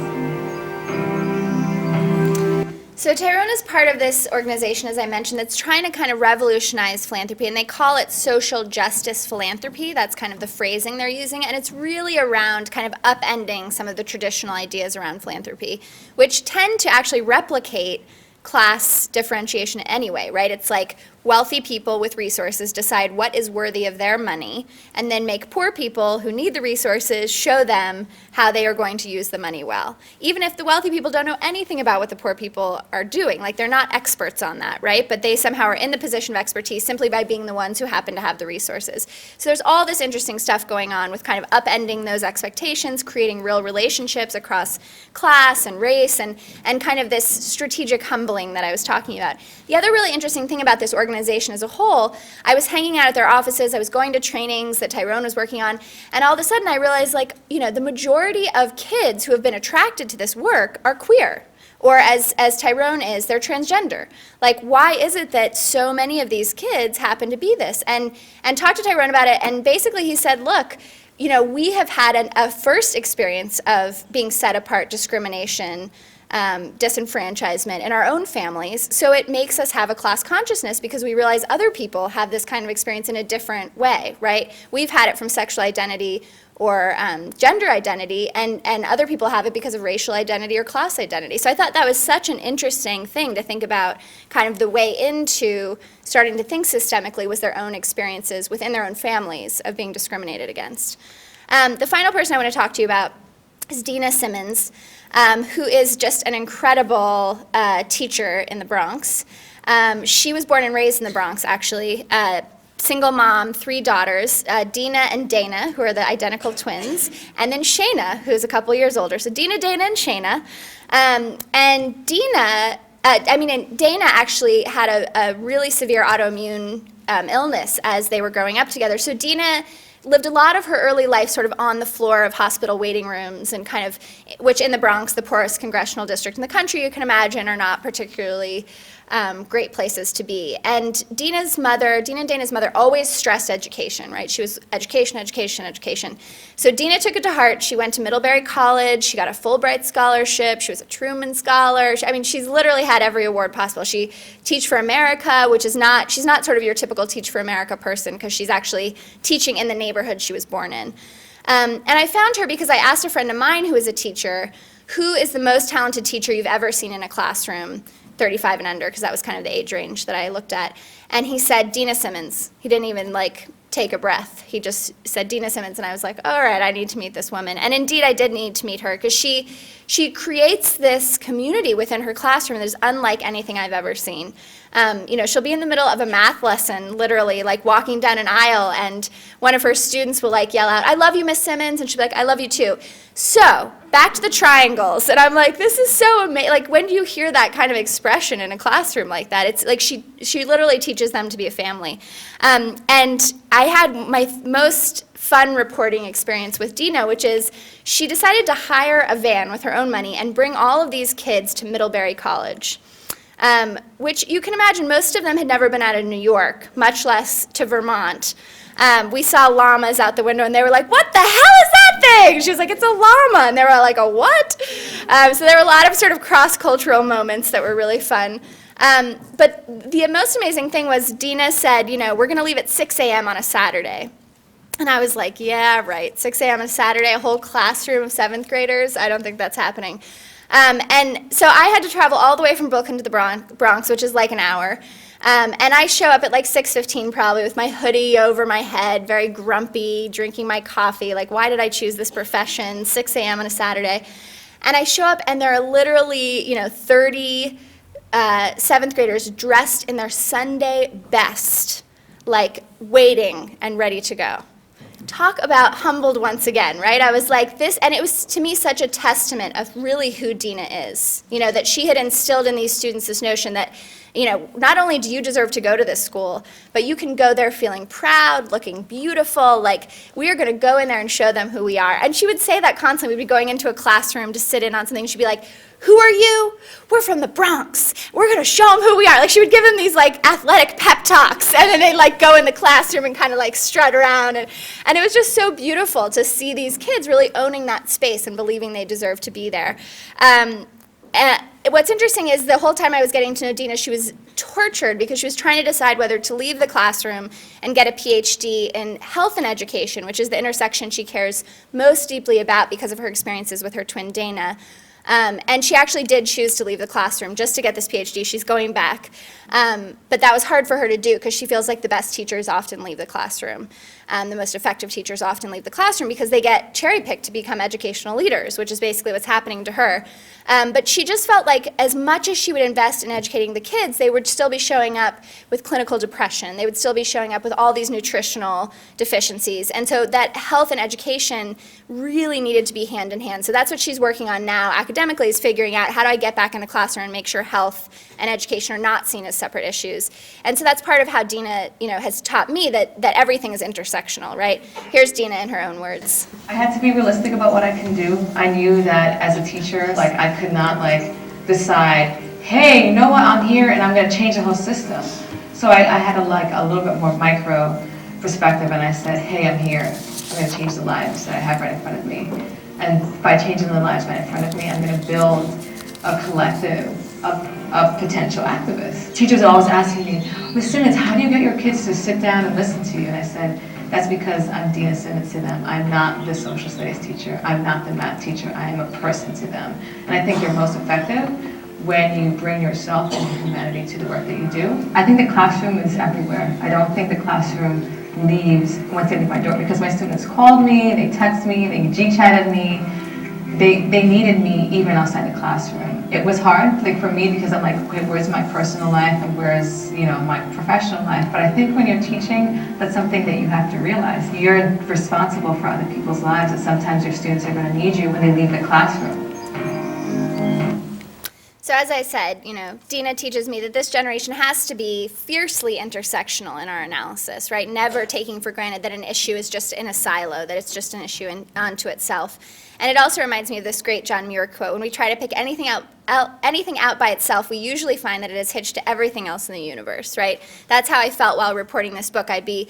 So Tyrone is part of this organization, as I mentioned, that's trying to kind of revolutionize philanthropy, and they call it social justice philanthropy. That's kind of the phrasing they're using, and it's really around kind of upending some of the traditional ideas around philanthropy, which tend to actually replicate class differentiation anyway, right? It's like wealthy people with resources decide what is worthy of their money, and then make poor people who need the resources show them how they are going to use the money well. Even if the wealthy people don't know anything about what the poor people are doing, like they're not experts on that, right? But they somehow are in the position of expertise simply by being the ones who happen to have the resources. So there's all this interesting stuff going on with kind of upending those expectations, creating real relationships across class and race, and kind of this strategic humbling that I was talking about. The other really interesting thing about this organization as a whole, I was hanging out at their offices, I was going to trainings that Tyrone was working on, and all of a sudden I realized, like, you know, the majority of kids who have been attracted to this work are queer. Or as Tyrone is, they're transgender. Like, why is it that so many of these kids happen to be this? And talked to Tyrone about it, and basically he said, look, you know, we have had a first experience of being set apart, discrimination, disenfranchisement in our own families, so it makes us have a class consciousness because we realize other people have this kind of experience in a different way, right? We've had it from sexual identity or gender identity, and other people have it because of racial identity or class identity. So I thought that was such an interesting thing to think about, kind of the way into starting to think systemically was their own experiences within their own families of being discriminated against. The final person I want to talk to you about is Dina Simmons, who is just an incredible teacher in the Bronx. She was born and raised in the Bronx, actually. Single mom, 3 daughters, Dina and Dana, who are the identical twins, and then Shayna, who's a couple years older. So Dina, Dana, and Shayna. And Dana actually had a really severe autoimmune illness as they were growing up together. So Dina lived a lot of her early life sort of on the floor of hospital waiting rooms, and kind of, which in the Bronx, the poorest congressional district in the country, you can imagine, are not particularly great places to be. And Dina and Dana's mother always stressed education, right? She was education, education, education. So Dina took it to heart. She went to Middlebury College. She got a Fulbright scholarship. She was a Truman Scholar. She's literally had every award possible. She Teach for America, which is not, she's not sort of your typical Teach for America person, because she's actually teaching in the neighborhood she was born in. And I found her because I asked a friend of mine who is a teacher, who is the most talented teacher you've ever seen in a classroom, 35 and under, because that was kind of the age range that I looked at. And he said, Dina Simmons. He didn't even take a breath. He just said Dina Simmons, and I was like, all right, I need to meet this woman. And indeed, I did need to meet her, because she creates this community within her classroom that is unlike anything I've ever seen. She'll be in the middle of a math lesson, literally, walking down an aisle, and one of her students will yell out, I love you, Miss Simmons, and she'll be like, I love you too. So, back to the triangles, and I'm like, this is so amazing. When do you hear that kind of expression in a classroom like that? It's like she literally teaches them to be a family. And I had my most fun reporting experience with Dina, which is she decided to hire a van with her own money and bring all of these kids to Middlebury College, which you can imagine most of them had never been out of New York, much less to Vermont. We saw llamas out the window, and they were like, what the hell is that thing? She was like, it's a llama. And they were like, a what? So there were a lot of sort of cross-cultural moments that were really fun. But the most amazing thing was Dina said, we're going to leave at 6 a.m. on a Saturday. And I was like, yeah, right, 6 a.m. on a Saturday, a whole classroom of 7th graders? I don't think that's happening. And so I had to travel all the way from Brooklyn to the Bronx, which is like an hour. And I show up at 6:15 probably with my hoodie over my head, very grumpy, drinking my coffee. Why did I choose this profession, 6 a.m. on a Saturday? And I show up, and there are literally, 30 7th graders dressed in their Sunday best, waiting and ready to go. Talk about humbled once again, right? I was like this, and it was to me such a testament of really who Dina is, that she had instilled in these students this notion that, not only do you deserve to go to this school, but you can go there feeling proud, looking beautiful, we are going to go in there and show them who we are. And she would say that constantly. We'd be going into a classroom to sit in on something, and she'd be like, who are you? We're from the Bronx. We're going to show them who we are. She would give them these athletic pep talks, and then they'd go in the classroom and kind of strut around. And it was just so beautiful to see these kids really owning that space and believing they deserve to be there. What's interesting is the whole time I was getting to know Dina, she was tortured because she was trying to decide whether to leave the classroom and get a PhD in health and education, which is the intersection she cares most deeply about because of her experiences with her twin Dana. And she actually did choose to leave the classroom just to get this PhD. She's going back. But that was hard for her to do because she feels like the best teachers often leave the classroom. The most effective teachers often leave the classroom because they get cherry-picked to become educational leaders, which is basically what's happening to her. But she just felt like as much as she would invest in educating the kids, they would still be showing up with clinical depression. They would still be showing up with all these nutritional deficiencies. And so that health and education really needed to be hand in hand. So that's what she's working on now academically, is figuring out how do I get back in the classroom and make sure health and education are not seen as separate issues. And so that's part of how Dina, has taught me that everything is intersectional, right? Here's Dina in her own words. I had to be realistic about what I can do. I knew that as a teacher, I could not decide, hey, you know what, I'm here and I'm going to change the whole system. So I had a little bit more micro perspective, and I said, hey, I'm here. I'm going to change the lives that I have right in front of me. And by changing the lives right in front of me, I'm going to build a collective of potential activists. Teachers are always asking me, Ms. Simmons, how do you get your kids to sit down and listen to you? And I said, that's because I'm Dina Simmons to them. I'm not the social studies teacher. I'm not the math teacher. I am a person to them. And I think you're most effective when you bring yourself and your humanity to the work that you do. I think the classroom is everywhere. I don't think the classroom leaves once they leave my door, because my students called me, they text me, they G-chatted me. They needed me even outside the classroom. It was hard, for me, because I'm okay, where's my personal life and where's, my professional life? But I think when you're teaching, that's something that you have to realize. You're responsible for other people's lives, and sometimes your students are going to need you when they leave the classroom. So as I said, Dina teaches me that this generation has to be fiercely intersectional in our analysis, right? Never taking for granted that an issue is just in a silo, that it's just an issue unto itself. And it also reminds me of this great John Muir quote: when we try to pick anything out by itself, we usually find that it is hitched to everything else in the universe, right? That's how I felt while reporting this book. I'd be,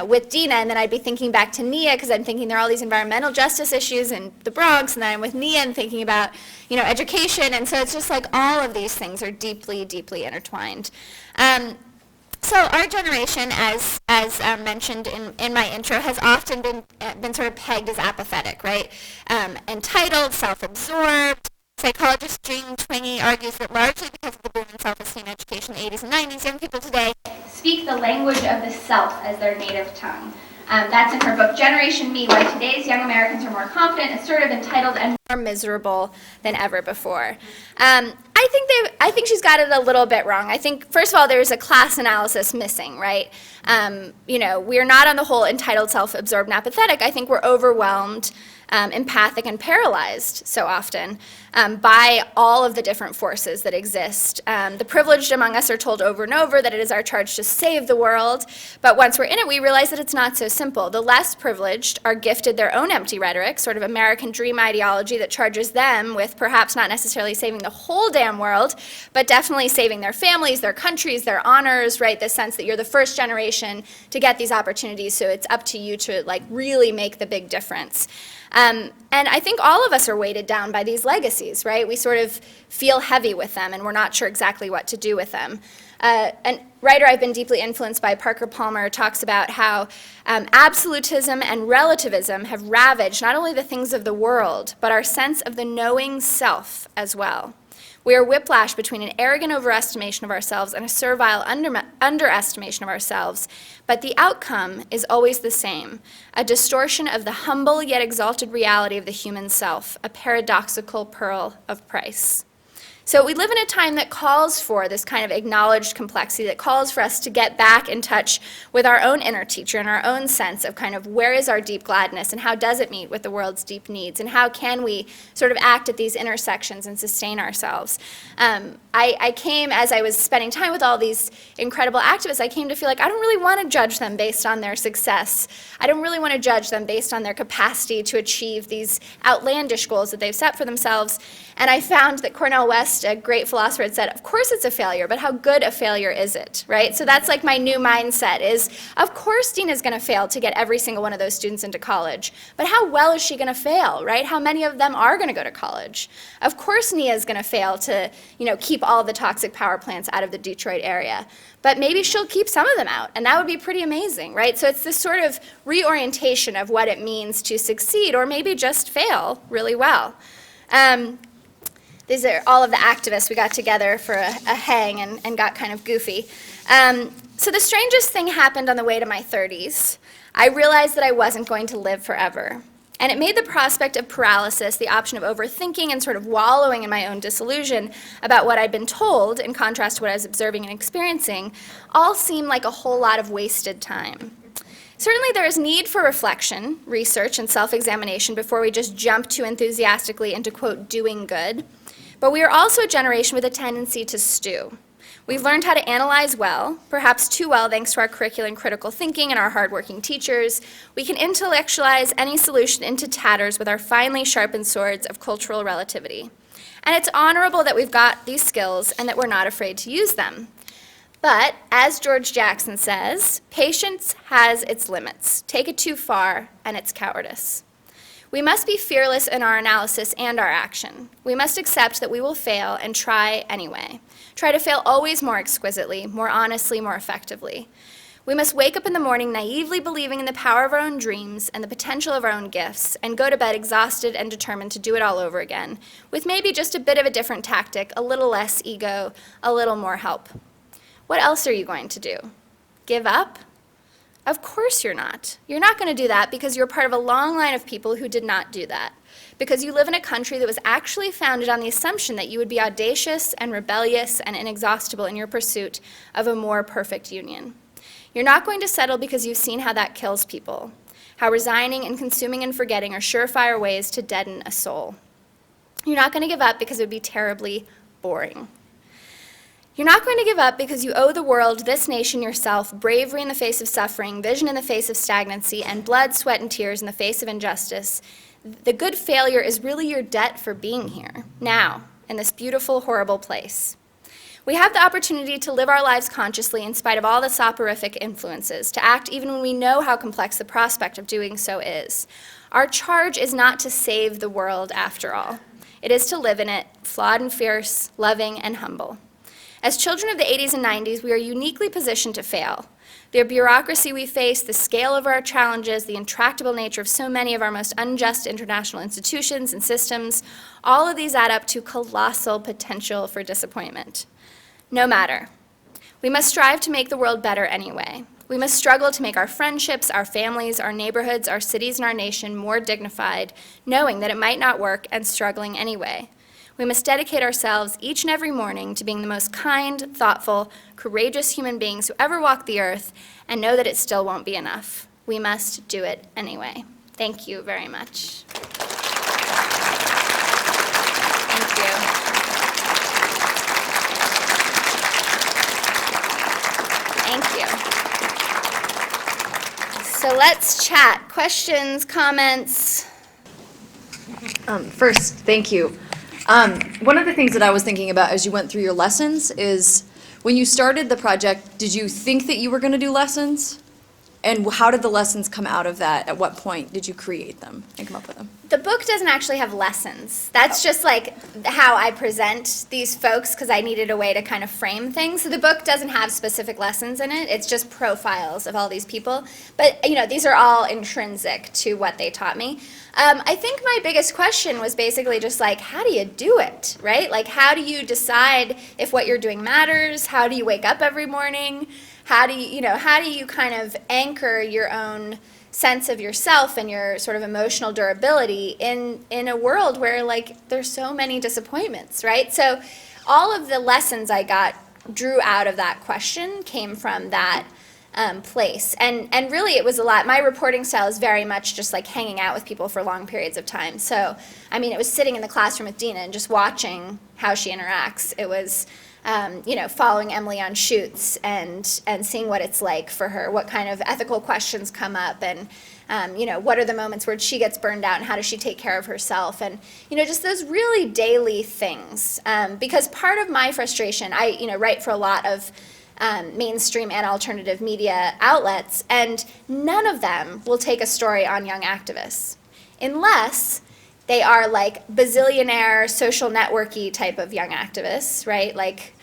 with Dina, and then I'd be thinking back to Nia, because I'm thinking there are all these environmental justice issues in the Bronx, and then I'm with Nia and thinking about, education, and so it's just all of these things are deeply, deeply intertwined. So our generation, as mentioned in my intro, has often been sort of pegged as apathetic, right? Entitled, self-absorbed, Psychologist Jean Twenge argues that largely because of the boom in self-esteem education in the 80s and 90s, young people today speak the language of the self as their native tongue. That's in her book, Generation Me, Why Today's Young Americans Are More Confident, Assertive, Entitled, and More Miserable Than Ever Before. I think she's got it a little bit wrong. I think, first of all, there's a class analysis missing, right? We're not on the whole entitled, self-absorbed, and apathetic. I think we're overwhelmed, empathic, and paralyzed so often by all of the different forces that exist. The privileged among us are told over and over that it is our charge to save the world, but once we're in it, we realize that it's not so simple. The less privileged are gifted their own empty rhetoric, sort of American dream ideology that charges them with perhaps not necessarily saving the whole damn world, but definitely saving their families, their countries, their honors, right? The sense that you're the first generation to get these opportunities, so it's up to you to really make the big difference. And I think all of us are weighted down by these legacies, right? We sort of feel heavy with them, and we're not sure exactly what to do with them. A writer I've been deeply influenced by, Parker Palmer, talks about how absolutism and relativism have ravaged not only the things of the world, but our sense of the knowing self as well. We are whiplashed between an arrogant overestimation of ourselves and a servile underestimation of ourselves, but the outcome is always the same, a distortion of the humble yet exalted reality of the human self, a paradoxical pearl of price. So we live in a time that calls for this kind of acknowledged complexity, that calls for us to get back in touch with our own inner teacher and our own sense of kind of where is our deep gladness and how does it meet with the world's deep needs, and how can we sort of act at these intersections and sustain ourselves. I came, as I was spending time with all these incredible activists, I came to feel like I don't really want to judge them based on their success. I don't really want to judge them based on their capacity to achieve these outlandish goals that they've set for themselves. And I found that Cornel West, a great philosopher, had said, of course it's a failure, but how good a failure is it, right? So that's like my new mindset is, of course Dina's going to fail to get every single one of those students into college, but how well is she going to fail, right? How many of them are going to go to college? Of course Nia's going to fail to, keep all the toxic power plants out of the Detroit area, but maybe she'll keep some of them out, and that would be pretty amazing, right? So it's this sort of reorientation of what it means to succeed or maybe just fail really well. These are all of the activists. We got together for a hang and got kind of goofy. So the strangest thing happened on the way to my 30s. I realized that I wasn't going to live forever. And it made the prospect of paralysis, the option of overthinking and sort of wallowing in my own disillusion about what I'd been told, in contrast to what I was observing and experiencing, all seem like a whole lot of wasted time. Certainly there is need for reflection, research, and self-examination before we just jump too enthusiastically into, quote, doing good. But we are also a generation with a tendency to stew. We've learned how to analyze well, perhaps too well thanks to our curriculum critical thinking and our hardworking teachers. We can intellectualize any solution into tatters with our finely sharpened swords of cultural relativity. And it's honorable that we've got these skills and that we're not afraid to use them. But, as George Jackson says, patience has its limits. Take it too far, and it's cowardice. We must be fearless in our analysis and our action. We must accept that we will fail and try anyway. Try to fail always more exquisitely, more honestly, more effectively. We must wake up in the morning naively believing in the power of our own dreams and the potential of our own gifts, and go to bed exhausted and determined to do it all over again, with maybe just a bit of a different tactic, a little less ego, a little more help. What else are you going to do? Give up? Of course you're not. You're not going to do that because you're part of a long line of people who did not do that. Because you live in a country that was actually founded on the assumption that you would be audacious and rebellious and inexhaustible in your pursuit of a more perfect union. You're not going to settle because you've seen how that kills people, how resigning and consuming and forgetting are surefire ways to deaden a soul. You're not going to give up because it would be terribly boring. You're not going to give up because you owe the world, this nation, yourself, bravery in the face of suffering, vision in the face of stagnancy, and blood, sweat, and tears in the face of injustice. The good failure is really your debt for being here, now, in this beautiful, horrible place. We have the opportunity to live our lives consciously in spite of all the soporific influences, to act even when we know how complex the prospect of doing so is. Our charge is not to save the world, after all. It is to live in it, flawed and fierce, loving and humble. As children of the 80s and 90s, we are uniquely positioned to fail. The bureaucracy we face, the scale of our challenges, the intractable nature of so many of our most unjust international institutions and systems, all of these add up to colossal potential for disappointment. No matter. We must strive to make the world better anyway. We must struggle to make our friendships, our families, our neighborhoods, our cities, and our nation more dignified, knowing that it might not work and struggling anyway. We must dedicate ourselves each and every morning to being the most kind, thoughtful, courageous human beings who ever walk the earth, and know that it still won't be enough. We must do it anyway. Thank you very much. Thank you. Thank you. So let's chat. Questions, comments? First, thank you. One of the things that I was thinking about as you went through your lessons is when you started the project, did you think that you were going to do lessons? And how did the lessons come out of that? At what point did you create them and come up with them? The book doesn't actually have lessons. That's just like how I present these folks because I needed a way to kind of frame things. So the book doesn't have specific lessons in it. It's just profiles of all these people. But, you know, these are all intrinsic to what they taught me. I think my biggest question was basically just like, how do you do it, right? Like, how do you decide if what you're doing matters? How do you wake up every morning? How do you kind of anchor your own sense of yourself and your sort of emotional durability in a world where, like, there's so many disappointments, right? So all of the lessons I drew out of that question came from that place. And really it was a lot. My reporting style is very much just like hanging out with people for long periods of time. So, I mean, it was sitting in the classroom with Dina and just watching how she interacts. It was, following Emily on shoots and seeing what it's like for her, what kind of ethical questions come up, and, what are the moments where she gets burned out and how does she take care of herself, and, just those really daily things. Because part of my frustration, I, write for a lot of mainstream and alternative media outlets, and none of them will take a story on young activists unless they are like bazillionaire, social networky type of young activists, right? Like,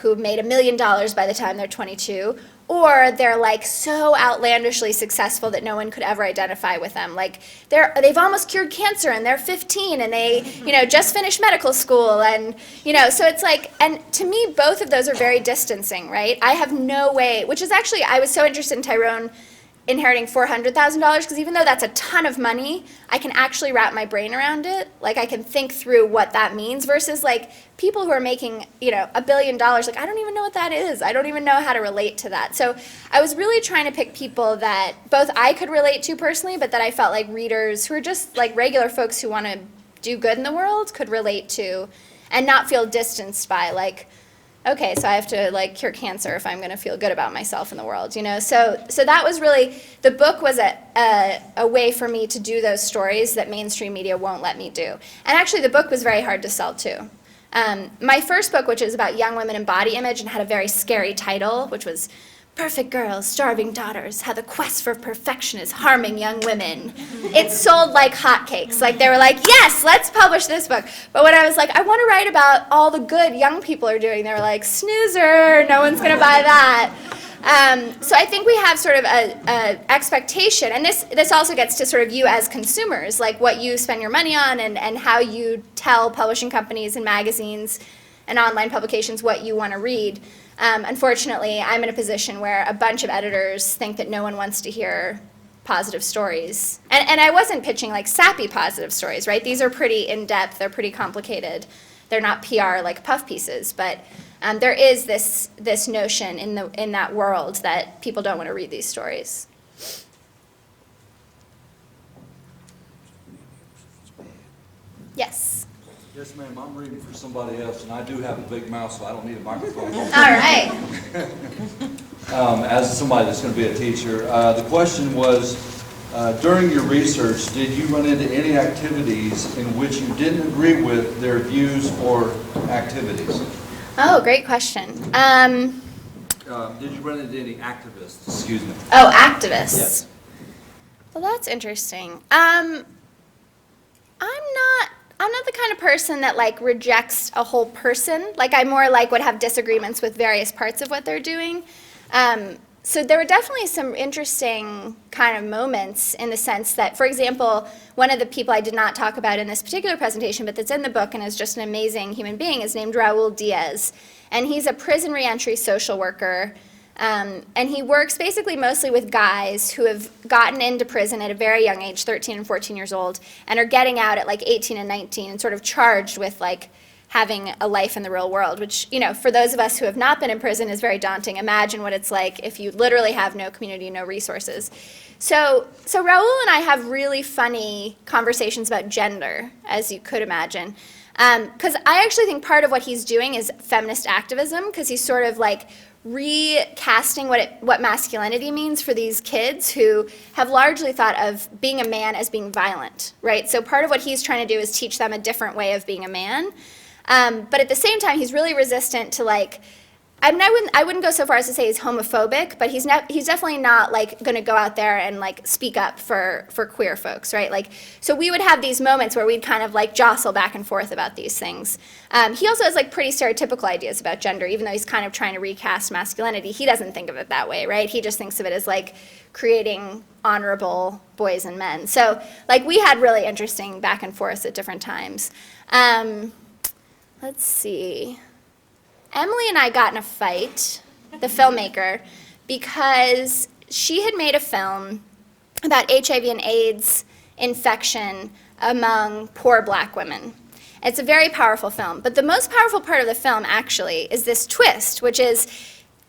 who made $1 million by the time they're 22, or they're like so outlandishly successful that no one could ever identify with them. Like they've almost cured cancer and they're 15 and they, just finished medical school and, so it's like, and to me, both of those are very distancing, right? I have no way, which is actually, I was so interested in Tyrone inheriting $400,000 because even though that's a ton of money, I can actually wrap my brain around it. Like I can think through what that means versus like people who are making, $1 billion, like I don't even know what that is. I don't even know how to relate to that. So I was really trying to pick people that both I could relate to personally, but that I felt like readers who are just like regular folks who want to do good in the world could relate to and not feel distanced by like, okay, so I have to like cure cancer if I'm going to feel good about myself in the world, So that was really, the book was a way for me to do those stories that mainstream media won't let me do. And actually the book was very hard to sell too. My first book, which is about young women and body image and had a very scary title, which was Perfect Girls, Starving Daughters, How the Quest for Perfection is Harming Young Women. It sold like hotcakes. Like they were like, yes, let's publish this book. But when I was like, I want to write about all the good young people are doing, they were like, snoozer, no one's going to buy that. So I think we have sort of a expectation, and this also gets to sort of you as consumers, like what you spend your money on and how you tell publishing companies and magazines and online publications what you want to read. Unfortunately, I'm in a position where a bunch of editors think that no one wants to hear positive stories. And I wasn't pitching like sappy positive stories, right? These are pretty in-depth, they're pretty complicated. They're not PR like puff pieces, but there is this notion in that world that people don't want to read these stories. Yes. Yes, ma'am, I'm reading for somebody else, and I do have a big mouth, so I don't need a microphone. All right. As somebody that's going to be a teacher, the question was, during your research, did you run into any activities in which you didn't agree with their views or activities? Oh, great question. Did you run into any activists? Excuse me. Oh, activists. Yes. Well, that's interesting. I'm not the kind of person that like rejects a whole person. Like I more like would have disagreements with various parts of what they're doing. So there were definitely some interesting kind of moments in the sense that, for example, one of the people I did not talk about in this particular presentation, but that's in the book and is just an amazing human being, is named Raul Diaz. And he's a prison reentry social worker. And he works basically mostly with guys who have gotten into prison at a very young age, 13 and 14 years old, and are getting out at like 18 and 19 and sort of charged with like having a life in the real world, which, you know, for those of us who have not been in prison is very daunting. Imagine what it's like if you literally have no community, no resources. So Raul and I have really funny conversations about gender, as you could imagine. Because I actually think part of what he's doing is feminist activism, because he's sort of like recasting what masculinity means for these kids who have largely thought of being a man as being violent, right? So part of what he's trying to do is teach them a different way of being a man. But at the same time, he's really resistant to like, I wouldn't go so far as to say he's homophobic, but he's definitely not like going to go out there and like speak up for queer folks, right? Like, so we would have these moments where we'd kind of like jostle back and forth about these things. He also has like pretty stereotypical ideas about gender, even though he's kind of trying to recast masculinity. He doesn't think of it that way, right? He just thinks of it as like creating honorable boys and men. So like we had really interesting back and forth at different times. Let's see. Emily and I got in a fight, the filmmaker, because she had made a film about HIV and AIDS infection among poor black women. It's a very powerful film, but the most powerful part of the film actually is this twist, which is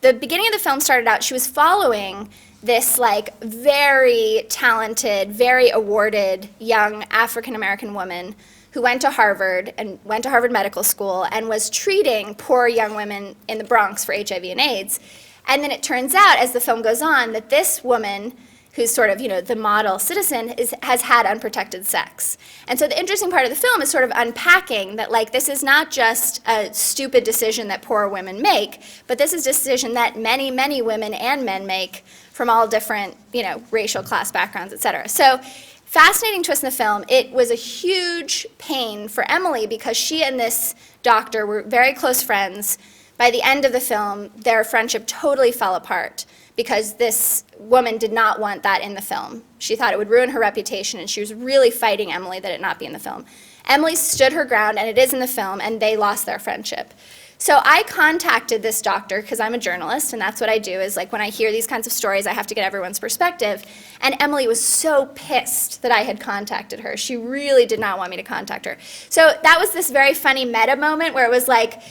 the beginning of the film started out, she was following this like very talented, very awarded young African-American woman who went to Harvard Medical School and was treating poor young women in the Bronx for HIV and AIDS. And then it turns out, as the film goes on, that this woman, who's sort of, you know, the model citizen, has had unprotected sex. And so the interesting part of the film is sort of unpacking that, like, this is not just a stupid decision that poor women make, but this is a decision that many, many women and men make from all different, you know, racial, class backgrounds, et cetera. So fascinating twist in the film. It was a huge pain for Emily because she and this doctor were very close friends. By the end of the film, their friendship totally fell apart because this woman did not want that in the film. She thought it would ruin her reputation, and she was really fighting Emily that it not be in the film. Emily stood her ground, and it is in the film, and they lost their friendship. So I contacted this doctor because I'm a journalist, and that's what I do is like when I hear these kinds of stories, I have to get everyone's perspective. And Emily was so pissed that I had contacted her. She really did not want me to contact her. So that was this very funny meta moment where it was like,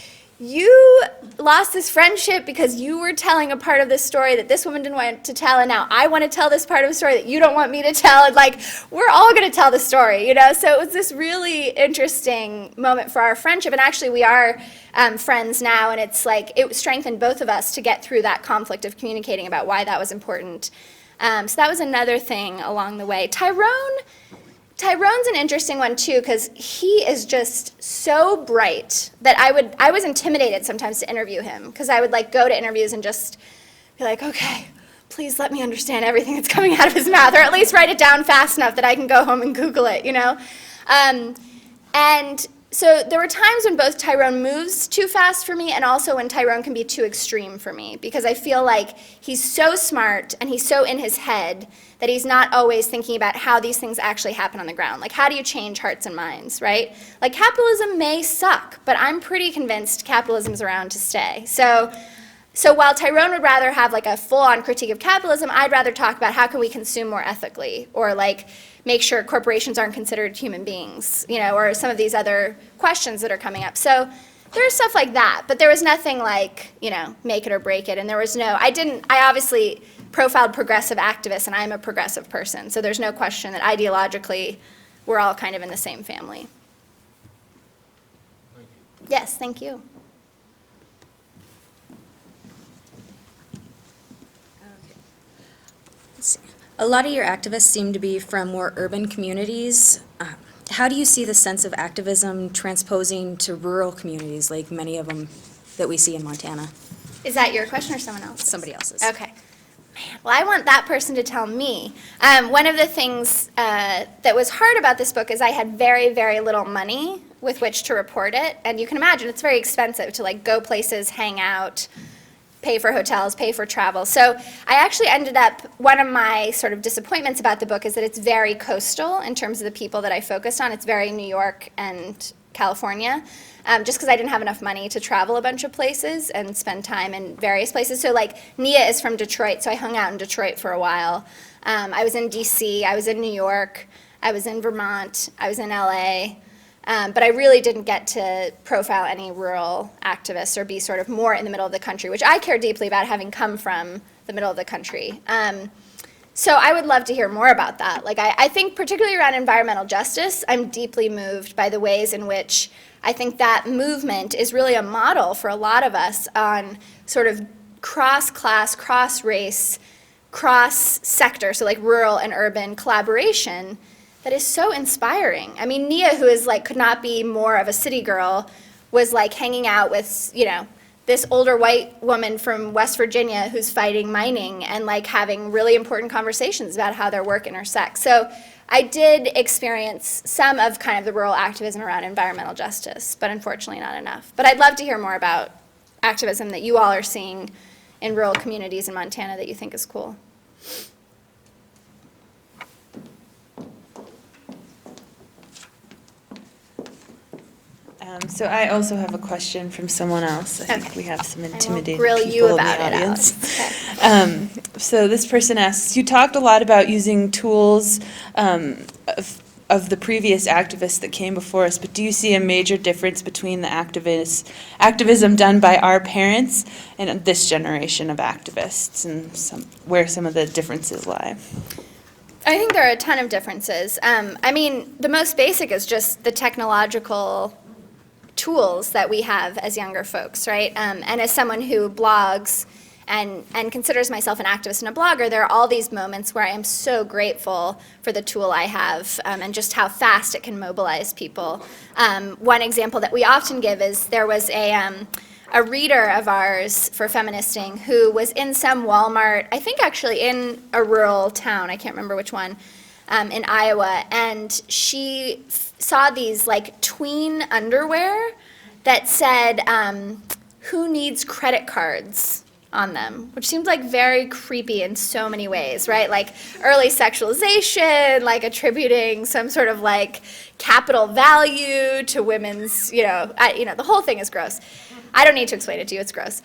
you lost this friendship because you were telling a part of this story that this woman didn't want to tell, and now I want to tell this part of the story that you don't want me to tell, and like, we're all going to tell the story, you know? So it was this really interesting moment for our friendship, and actually we are friends now, and it's like, it strengthened both of us to get through that conflict of communicating about why that was important. So that was another thing along the way. Tyrone's an interesting one too, because he is just so bright that I was intimidated sometimes to interview him, because I would like go to interviews and just be like, okay, please let me understand everything that's coming out of his mouth, or at least write it down fast enough that I can go home and Google it, you know? And so there were times when both Tyrone moves too fast for me and also when Tyrone can be too extreme for me, because I feel like he's so smart and he's so in his head that he's not always thinking about how these things actually happen on the ground. Like, how do you change hearts and minds, right? Like, capitalism may suck, but I'm pretty convinced capitalism's around to stay. So while Tyrone would rather have like a full-on critique of capitalism, I'd rather talk about how can we consume more ethically, or like make sure corporations aren't considered human beings, you know, or some of these other questions that are coming up. So there's stuff like that, but there was nothing like, you know, make it or break it, and there was no, I obviously profiled progressive activists, and I'm a progressive person, so there's no question that ideologically we're all kind of in the same family. Yes, thank you. A lot of your activists seem to be from more urban communities. How do you see the sense of activism transposing to rural communities, like many of them that we see in Montana? Is that your question or someone else's? Somebody else's. Okay. Man, well, I want that person to tell me. One of the things that was hard about this book is I had very, very little money with which to report it. And you can imagine it's very expensive to like go places, hang out, pay for hotels, pay for travel. So I actually ended up, one of my sort of disappointments about the book is that it's very coastal in terms of the people that I focused on. It's very New York and California, just because I didn't have enough money to travel a bunch of places and spend time in various places. So like Nia is from Detroit, so I hung out in Detroit for a while. I was in DC, I was in New York, I was in Vermont, I was in LA. But I really didn't get to profile any rural activists or be sort of more in the middle of the country, which I care deeply about, having come from the middle of the country. So I would love to hear more about that. Like I think particularly around environmental justice, I'm deeply moved by the ways in which I think that movement is really a model for a lot of us on sort of cross-class, cross-race, cross-sector, so like rural and urban collaboration that is so inspiring. I mean, Nia, who is like, could not be more of a city girl, was like hanging out with, you know, this older white woman from West Virginia who's fighting mining and like having really important conversations about how their work intersects. So I did experience some of kind of the rural activism around environmental justice, but unfortunately not enough. But I'd love to hear more about activism that you all are seeing in rural communities in Montana that you think is cool. So I also have a question from someone else. I think Okay. we have some I will intimidated grill people you in about the it, audience. Alex. Okay. So this person asks, you talked a lot about using tools of the previous activists that came before us, but do you see a major difference between the activism done by our parents and this generation of activists, and where some of the differences lie? I think there are a ton of differences. I mean, the most basic is just the technological tools that we have as younger folks, right? And as someone who blogs and considers myself an activist and a blogger, there are all these moments where I am so grateful for the tool I have and just how fast it can mobilize people. One example that we often give is there was a reader of ours for Feministing who was in some Walmart, I think actually in a rural town, I can't remember which one, in Iowa, and she saw these like tween underwear that said, who needs credit cards on them, which seemed like very creepy in so many ways, right? Like early sexualization, like attributing some sort of like capital value to women's, the whole thing is gross. I don't need to explain it to you, it's gross.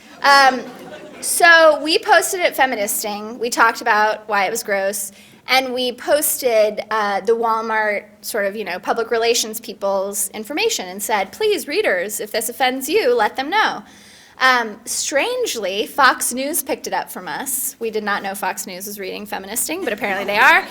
So we posted at Feministing, we talked about why it was gross, and we posted the Walmart sort of, public relations people's information and said, please, readers, if this offends you, let them know. Strangely, Fox News picked it up from us. We did not know Fox News was reading Feministing, but apparently they are.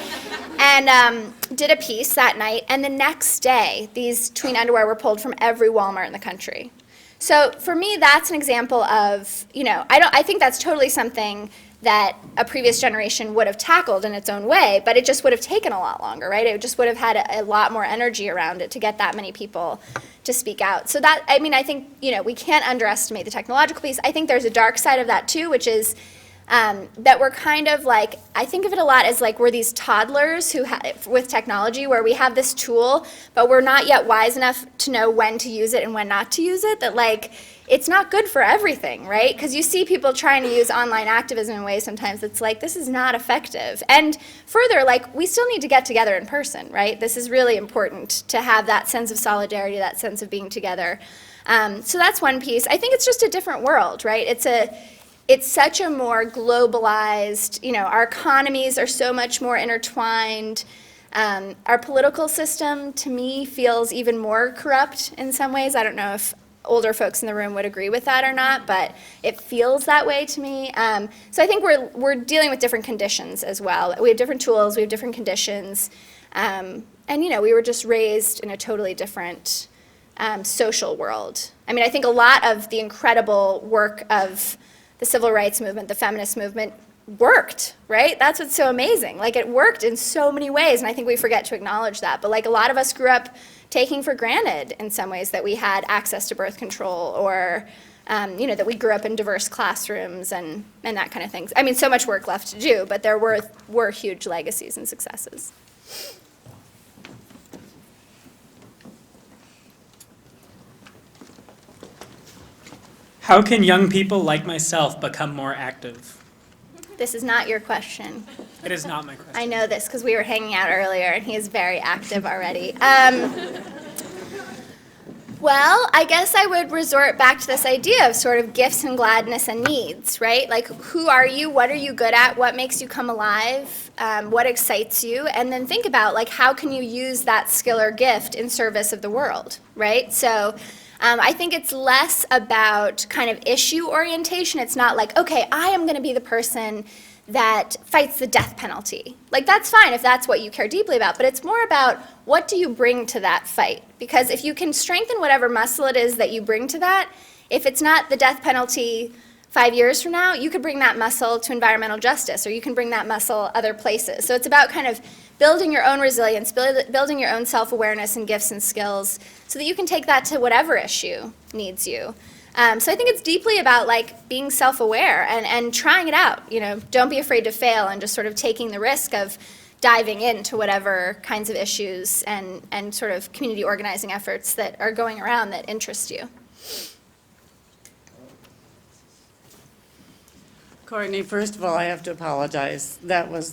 And did a piece that night, and the next day, these tween underwear were pulled from every Walmart in the country. So for me, that's an example of, I think that's totally something that a previous generation would have tackled in its own way, but it just would have taken a lot longer, right? It just would have had a lot more energy around it to get that many people to speak out. So that, I think, we can't underestimate the technological piece. I think there's a dark side of that too, which is that we're kind of like, I think of it a lot as like we're these toddlers with technology where we have this tool, but we're not yet wise enough to know when to use it and when not to use it, that like, it's not good for everything, right? Because you see people trying to use online activism in ways sometimes it's like, this is not effective. And further, like, we still need to get together in person, right? This is really important to have that sense of solidarity, that sense of being together. So that's one piece. I think it's just a different world, right? It's such a more globalized, our economies are so much more intertwined. Our political system, to me, feels even more corrupt in some ways. I don't know if older folks in the room would agree with that or not, but it feels that way to me. So I think we're dealing with different conditions as well. We have different tools, we have different conditions, and we were just raised in a totally different social world. I think a lot of the incredible work of the civil rights movement, the feminist movement, worked, right? That's what's so amazing. Like, it worked in so many ways, and I think we forget to acknowledge that. But like, a lot of us grew up taking for granted in some ways that we had access to birth control, or that we grew up in diverse classrooms and that kind of things. So much work left to do, but there were huge legacies and successes. How can young people like myself become more active? This is not your question. It is not my question. I know this because we were hanging out earlier and he is very active already. Well, I guess I would resort back to this idea of sort of gifts and gladness and needs, right? Like, who are you? What are you good at? What makes you come alive? What excites you? And then think about, like, how can you use that skill or gift in service of the world, right? So I think it's less about kind of issue orientation. It's not like, okay, I am going to be the person that fights the death penalty. Like, that's fine if that's what you care deeply about, but it's more about what do you bring to that fight? Because if you can strengthen whatever muscle it is that you bring to that, if it's not the death penalty 5 years from now, you could bring that muscle to environmental justice, or you can bring that muscle other places. So it's about kind of building your own resilience, building your own self-awareness and gifts and skills so that you can take that to whatever issue needs you. So I think it's deeply about like being self-aware and trying it out. You know, don't be afraid to fail and just sort of taking the risk of diving into whatever kinds of issues and sort of community organizing efforts that are going around that interest you. Courtney, first of all, I have to apologize. That was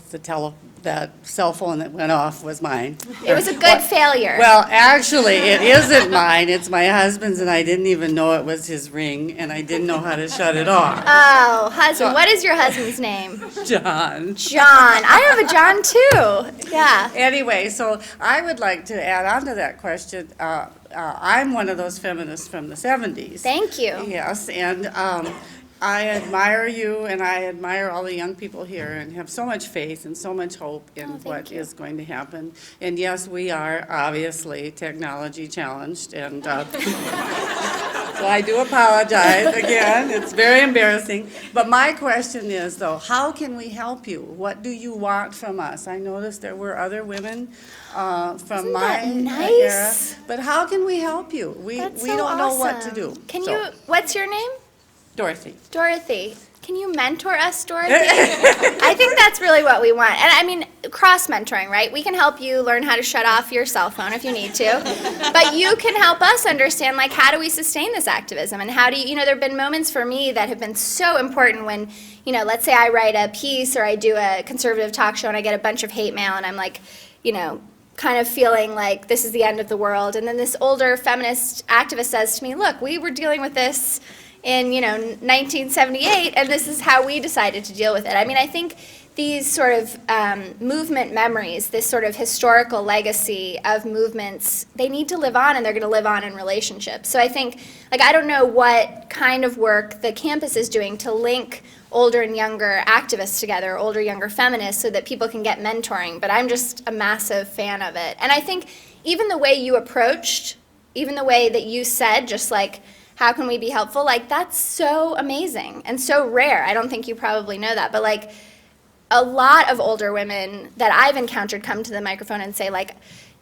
that cell phone that went off was mine. It was a good failure. Well, actually, it isn't mine. It's my husband's, and I didn't even know it was his ring, and I didn't know how to shut it off. Oh, husband. What is your husband's name? John. John. I have a John, too. Yeah. Anyway, so I would like to add on to that question. I'm one of those feminists from the 70s. Thank you. Yes, and I admire you, and I admire all the young people here, and have so much faith and so much hope in what is going to happen. And yes, we are obviously technology challenged, and so I do apologize again. It's very embarrassing. But my question is, though, how can we help you? What do you want from us? I noticed there were other women from Isn't my that nice? era, but how can we help you? We That's we so don't know what to awesome. do. Can So, you, what's your name? Dorothy. Dorothy, can you mentor us, Dorothy? I think that's really what we want. And I mean, cross-mentoring, right? We can help you learn how to shut off your cell phone if you need to. But you can help us understand, like, how do we sustain this activism? And how do you, there have been moments for me that have been so important when, let's say I write a piece or I do a conservative talk show and I get a bunch of hate mail and I'm like, kind of feeling like this is the end of the world. And then this older feminist activist says to me, look, we were dealing with this in 1978, and this is how we decided to deal with it. I mean, I think these sort of movement memories, this sort of historical legacy of movements, they need to live on, and they're going to live on in relationships. So I think, I don't know what kind of work the campus is doing to link older and younger activists together, older, younger feminists, so that people can get mentoring, but I'm just a massive fan of it. And I think even the way you approached, even the way that you said, just like, how can we be helpful? That's so amazing and so rare. I don't think you probably know that, but a lot of older women that I've encountered come to the microphone and say,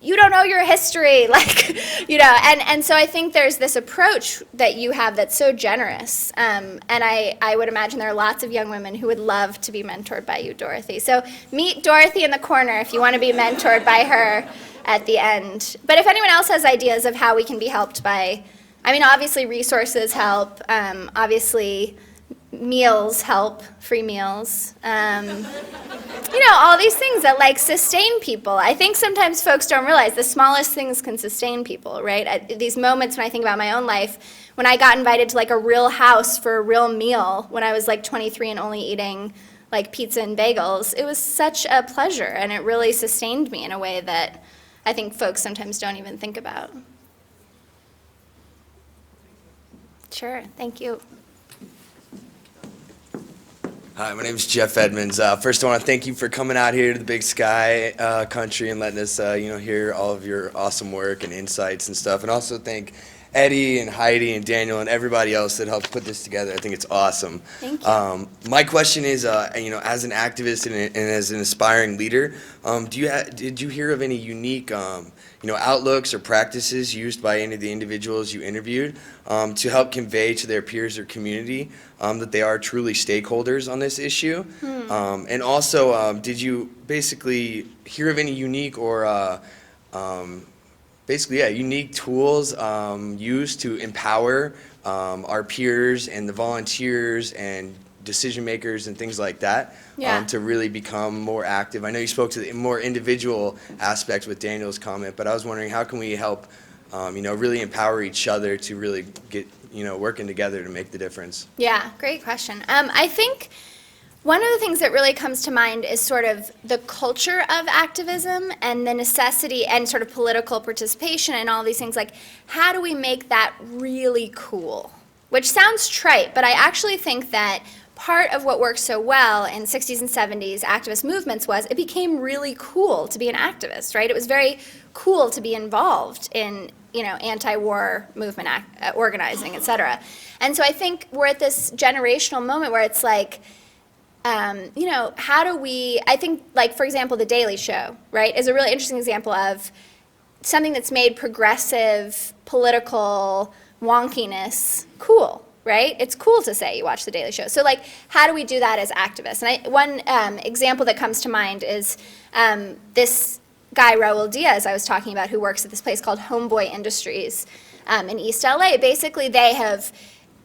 you don't know your history, and so I think there's this approach that you have that's so generous, and I would imagine there are lots of young women who would love to be mentored by you, Dorothy. So meet Dorothy in the corner if you want to be mentored by her at the end. But if anyone else has ideas of how we can be helped by, obviously resources help, obviously meals help, free meals, all these things that sustain people. I think sometimes folks don't realize the smallest things can sustain people, right? At these moments when I think about my own life, when I got invited to a real house for a real meal when I was 23 and only eating pizza and bagels, it was such a pleasure, and it really sustained me in a way that I think folks sometimes don't even think about. Sure, thank you. Hi, my name is Jeff Edmonds. First, I want to thank you for coming out here to the Big Sky country and letting us, hear all of your awesome work and insights and stuff. And also thank Eddie and Heidi and Daniel and everybody else that helped put this together. I think it's awesome. Thank you. My question is, as an activist and as an aspiring leader, did you hear of any unique, outlooks or practices used by any of the individuals you interviewed to help convey to their peers or community that they are truly stakeholders on this issue? And also, did you basically hear of any unique or basically, yeah, unique tools used to empower our peers and the volunteers and decision makers and things like that to really become more active. I know you spoke to the more individual aspects with Daniel's comment, but I was wondering how can we help really empower each other to really get, working together to make the difference? Yeah, great question. I think one of the things that really comes to mind is sort of the culture of activism and the necessity and sort of political participation and all these things. Like, how do we make that really cool? Which sounds trite, but I actually think that part of what worked so well in 60s and 70s activist movements was it became really cool to be an activist, right? It was very cool to be involved in, anti-war movement organizing, et cetera. And so I think we're at this generational moment where it's like, how do we, I think, like, for example, The Daily Show, right, is a really interesting example of something that's made progressive political wonkiness cool, right? It's cool to say you watch The Daily Show. So, like, how do we do that as activists? And one example that comes to mind is this guy, Raul Diaz, I was talking about, who works at this place called Homeboy Industries in East LA. Basically, they have,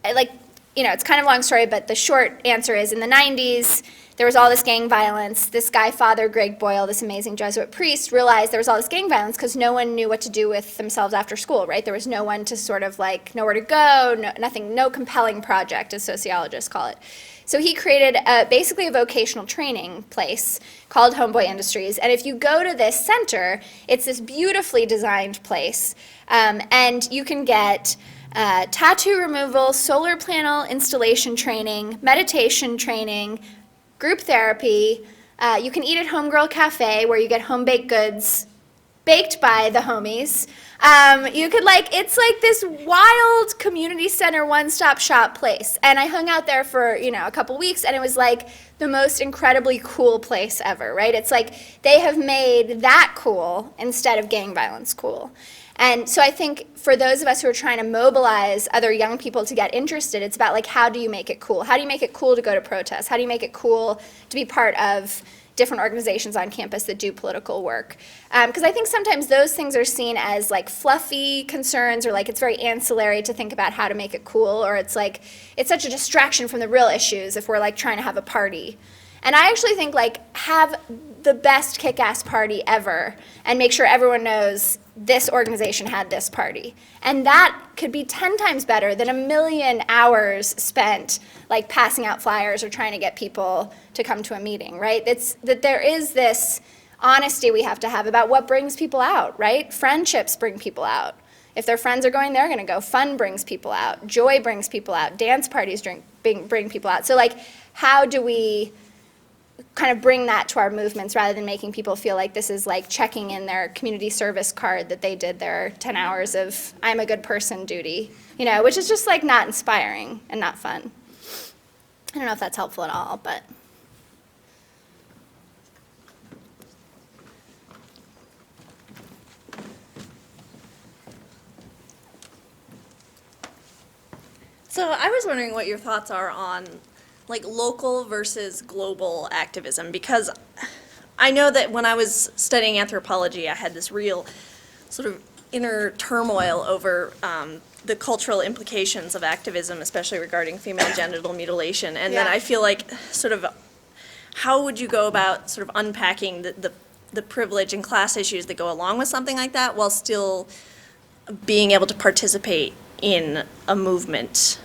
it's kind of a long story, but the short answer is in the 90s, there was all this gang violence. This guy, Father Greg Boyle, this amazing Jesuit priest, realized there was all this gang violence because no one knew what to do with themselves after school, right? There was no one to sort of nowhere to go, no compelling project, as sociologists call it. So he created basically a vocational training place called Homeboy Industries. And if you go to this center, it's this beautifully designed place. And you can get tattoo removal, solar panel installation training, meditation training, group therapy. You can eat at Homegirl Cafe, where you get home-baked goods baked by the homies. You could it's like this wild community center one-stop shop place. And I hung out there for, a couple weeks, and it was like the most incredibly cool place ever, right? It's like they have made that cool instead of gang violence cool. And so I think for those of us who are trying to mobilize other young people to get interested, it's about how do you make it cool? How do you make it cool to go to protests? How do you make it cool to be part of different organizations on campus that do political work? Because I think sometimes those things are seen as fluffy concerns, or it's very ancillary to think about how to make it cool, or it's it's such a distraction from the real issues if we're trying to have a party. And I actually think have the best kick-ass party ever and make sure everyone knows this organization had this party. And that could be 10 times better than 1,000,000 hours spent passing out flyers or trying to get people to come to a meeting, right? It's that there is this honesty we have to have about what brings people out, right? Friendships bring people out. If their friends are going, they're going to go. Fun brings people out. Joy brings people out. Dance parties bring people out. So how do we kind of bring that to our movements rather than making people feel like this is checking in their community service card that they did their 10 hours of I'm a good person duty, which is just not inspiring and not fun. I don't know if that's helpful at all, but. So I was wondering what your thoughts are on local versus global activism, because I know that when I was studying anthropology, I had this real sort of inner turmoil over the cultural implications of activism, especially regarding female genital mutilation. And then I feel sort of how would you go about sort of unpacking the privilege and class issues that go along with something like that while still being able to participate in a movement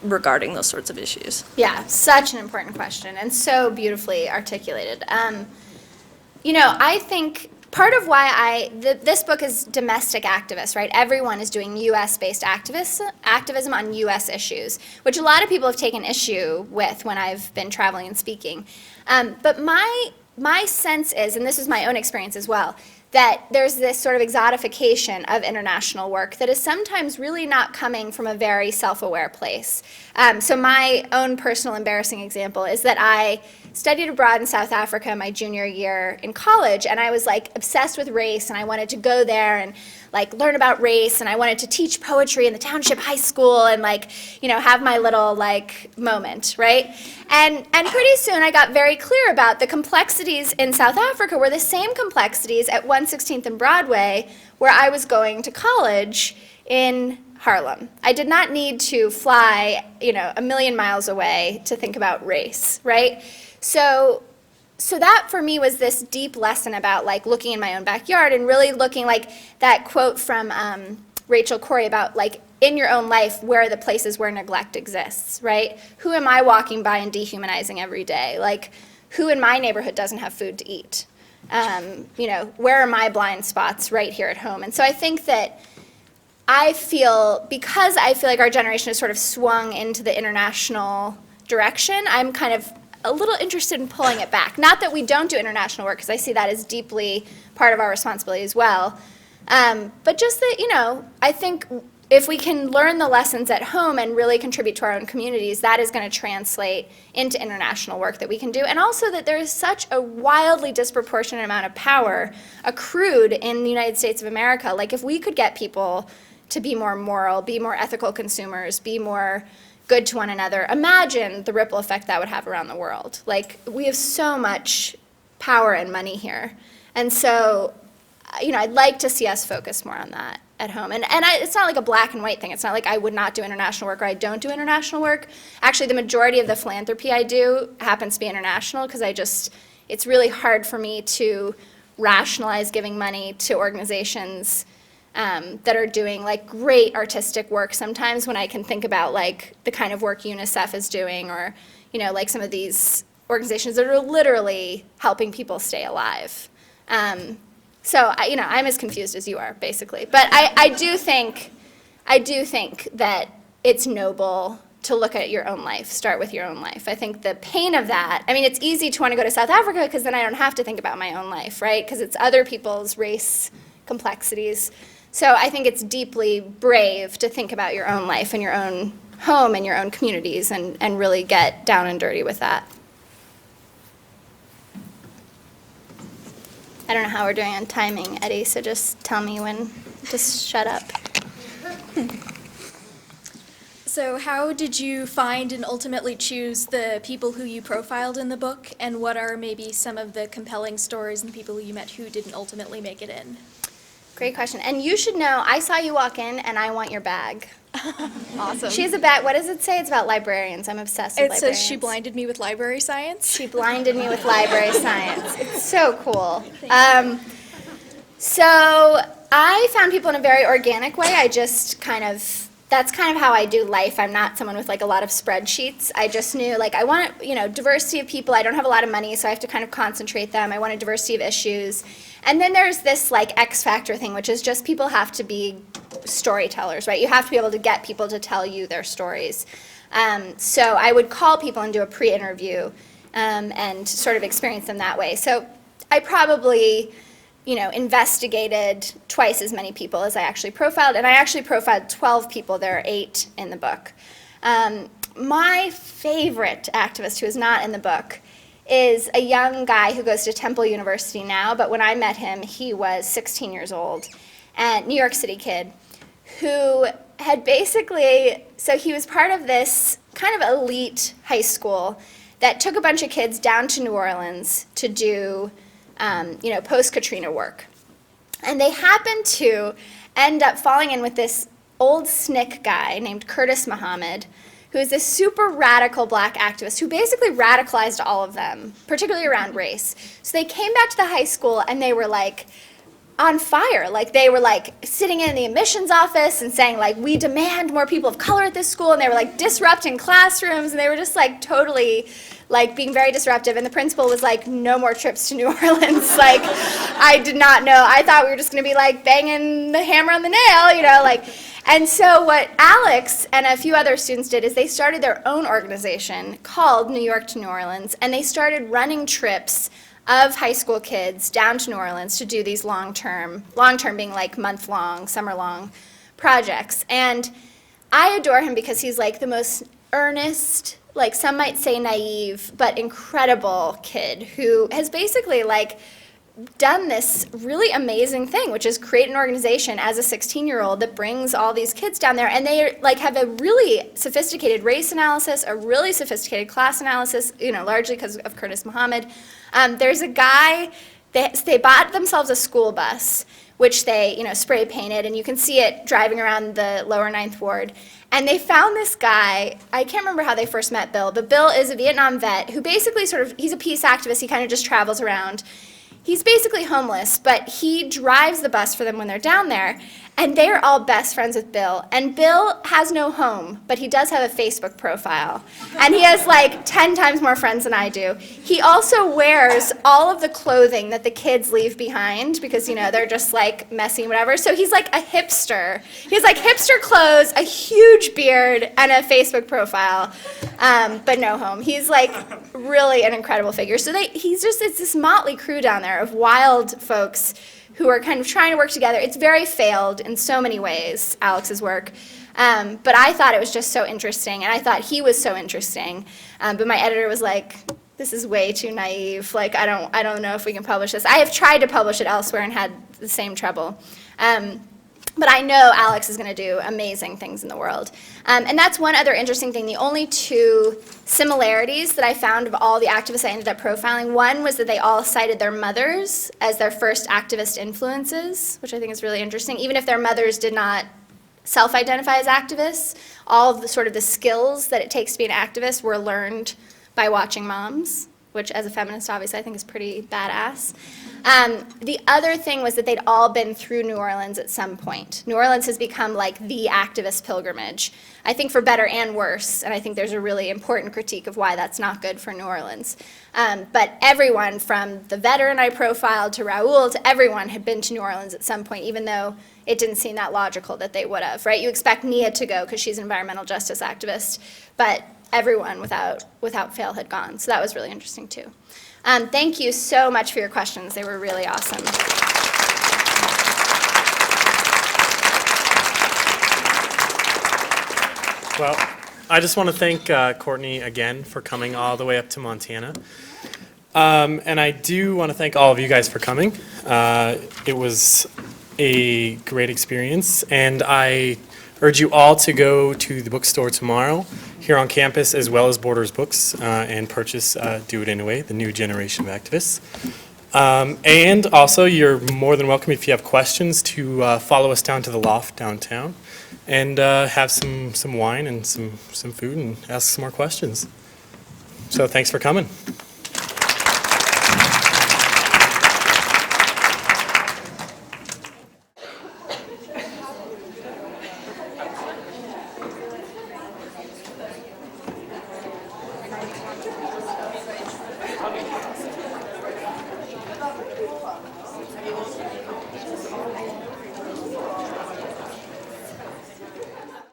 regarding those sorts of issues? Yeah, such an important question and so beautifully articulated. I think part of why this book is domestic activists, right? Everyone is doing U.S.-based activism on U.S. issues, which a lot of people have taken issue with when I've been traveling and speaking. But my sense is, and this is my own experience as well, that there's this sort of exotification of international work that is sometimes really not coming from a very self-aware place. So my own personal embarrassing example is that I studied abroad in South Africa my junior year in college, and I was like obsessed with race, and I wanted to go there and like learn about race, and I wanted to teach poetry in the township high school and like, you know, have my little like moment, right? And pretty soon I got very clear about the complexities in South Africa were the same complexities at 116th and Broadway where I was going to college in Harlem. I did not need to fly, you know, a million miles away to think about race, right? So that for me was this deep lesson about like looking in my own backyard and really looking like that quote from Rachel Corrie about like in your own life, where are the places where neglect exists, right? Who am I walking by and dehumanizing every day? Like who in my neighborhood doesn't have food to eat? You know, where are my blind spots right here at home? And so I think that because I feel like our generation has sort of swung into the international direction, I'm kind of a little interested in pulling it back. Not that we don't do international work, because I see that as deeply part of our responsibility as well. But just that, you know, I think if we can learn the lessons at home and really contribute to our own communities, that is going to translate into international work that we can do. And also that there is such a wildly disproportionate amount of power accrued in the United States of America. Like if we could get people to be more moral, be more ethical consumers, be more good to one another, imagine the ripple effect that would have around the world. Like we have so much power and money here. And so, you know, I'd like to see us focus more on that at home. And it's not like a black and white thing. It's not like I would not do international work or I don't do international work. Actually, the majority of the philanthropy I do happens to be international because it's really hard for me to rationalize giving money to organizations that are doing like great artistic work sometimes when I can think about like the kind of work UNICEF is doing or, you know, like some of these organizations that are literally helping people stay alive. So, you know, I'm as confused as you are, basically. But I do think that it's noble to look at your own life, start with your own life. I think the pain of that, I mean, it's easy to want to go to South Africa because then I don't have to think about my own life, right? Because it's other people's race complexities. So I think it's deeply brave to think about your own life and your own home and your own communities and really get down and dirty with that. I don't know how we're doing on timing, Eddie, so just tell me when, just shut up. So how did you find and ultimately choose the people who you profiled in the book, and what are maybe some of the compelling stories and people you met who didn't ultimately make it in? Great question. And you should know, I saw you walk in and I want your bag. Awesome. She has a bag. What does it say? It's about librarians. I'm obsessed with It librarians. says she blinded me with library science. She blinded me with library science. It's so cool. So I found people in a very organic way. I just that's kind of how I do life. I'm not someone with like a lot of spreadsheets. I just knew like I want, you know, diversity of people. I don't have a lot of money, so I have to kind of concentrate them. I want a diversity of issues. And then there's this like X factor thing, which is just people have to be storytellers, right? You have to be able to get people to tell you their stories. So I would call people and do a pre-interview and sort of experience them that way. So I probably, you know, investigated twice as many people as I actually profiled, and I actually profiled 12 people. There are 8 in the book. My favorite activist who is not in the book is a young guy who goes to Temple University now, but when I met him, he was 16 years old, and New York City kid, who had basically, so he was part of this kind of elite high school that took a bunch of kids down to New Orleans to do, you know, post-Katrina work. And they happened to end up falling in with this old SNCC guy named Curtis Muhammad, who is this super radical black activist who basically radicalized all of them, particularly around race. So they came back to the high school and they were like on fire. Like they were like sitting in the admissions office and saying like, we demand more people of color at this school. And they were like disrupting classrooms, and they were just like totally like being very disruptive. And the principal was like, no more trips to New Orleans. Like, I did not know. I thought we were just gonna be like banging the hammer on the nail, you know, like. And so what Alex and a few other students did is they started their own organization called New York to New Orleans, and they started running trips of high school kids down to New Orleans to do these long-term being like month-long, summer-long projects. And I adore him because he's like the most earnest, like some might say naive, but incredible kid who has basically like done this really amazing thing, which is create an organization as a 16-year-old that brings all these kids down there, and they like have a really sophisticated race analysis, a really sophisticated class analysis, you know, largely because of Curtis Muhammad. There's a guy, they bought themselves a school bus, which they, you know, spray painted, and you can see it driving around the lower 9th Ward. And they found this guy, I can't remember how they first met Bill, but Bill is a Vietnam vet who basically sort of, he's a peace activist, he kind of just travels around. He's basically homeless, but he drives the bus for them when they're down there, and they're all best friends with Bill. And Bill has no home, but he does have a Facebook profile. And he has like 10 times more friends than I do. He also wears all of the clothing that the kids leave behind because, you know, they're just like messy and whatever. So he's like a hipster. He has like hipster clothes, a huge beard, and a Facebook profile, but no home. He's like really an incredible figure. So it's this motley crew down there of wild folks who are kind of trying to work together. It's very failed in so many ways, Alex's work. But I thought it was just so interesting, and I thought he was so interesting. But my editor was like, this is way too naive. Like, I don't know if we can publish this. I have tried to publish it elsewhere and had the same trouble. But I know Alex is going to do amazing things in the world. And that's one other interesting thing. The only two similarities that I found of all the activists I ended up profiling, one was that they all cited their mothers as their first activist influences, which I think is really interesting. Even if their mothers did not self-identify as activists, all of the sort of the skills that it takes to be an activist were learned by watching moms, which as a feminist, obviously, I think is pretty badass. The other thing was that they'd all been through New Orleans at some point. New Orleans has become like the activist pilgrimage, I think for better and worse, and I think there's a really important critique of why that's not good for New Orleans. But everyone from the veteran I profiled to Raul to everyone had been to New Orleans at some point, even though it didn't seem that logical that they would have, right? You expect Nia to go because she's an environmental justice activist, but everyone without fail had gone. So that was really interesting too. Thank you so much for your questions. They were really awesome. Well, I just want to thank Courtney again for coming all the way up to Montana. And I do want to thank all of you guys for coming. It was a great experience, and I urge you all to go to the bookstore tomorrow here on campus, as well as Borders Books, and purchase Do It Anyway, the new generation of activists. And also, you're more than welcome, if you have questions, to follow us down to the loft downtown and have some wine and some food and ask some more questions. So thanks for coming.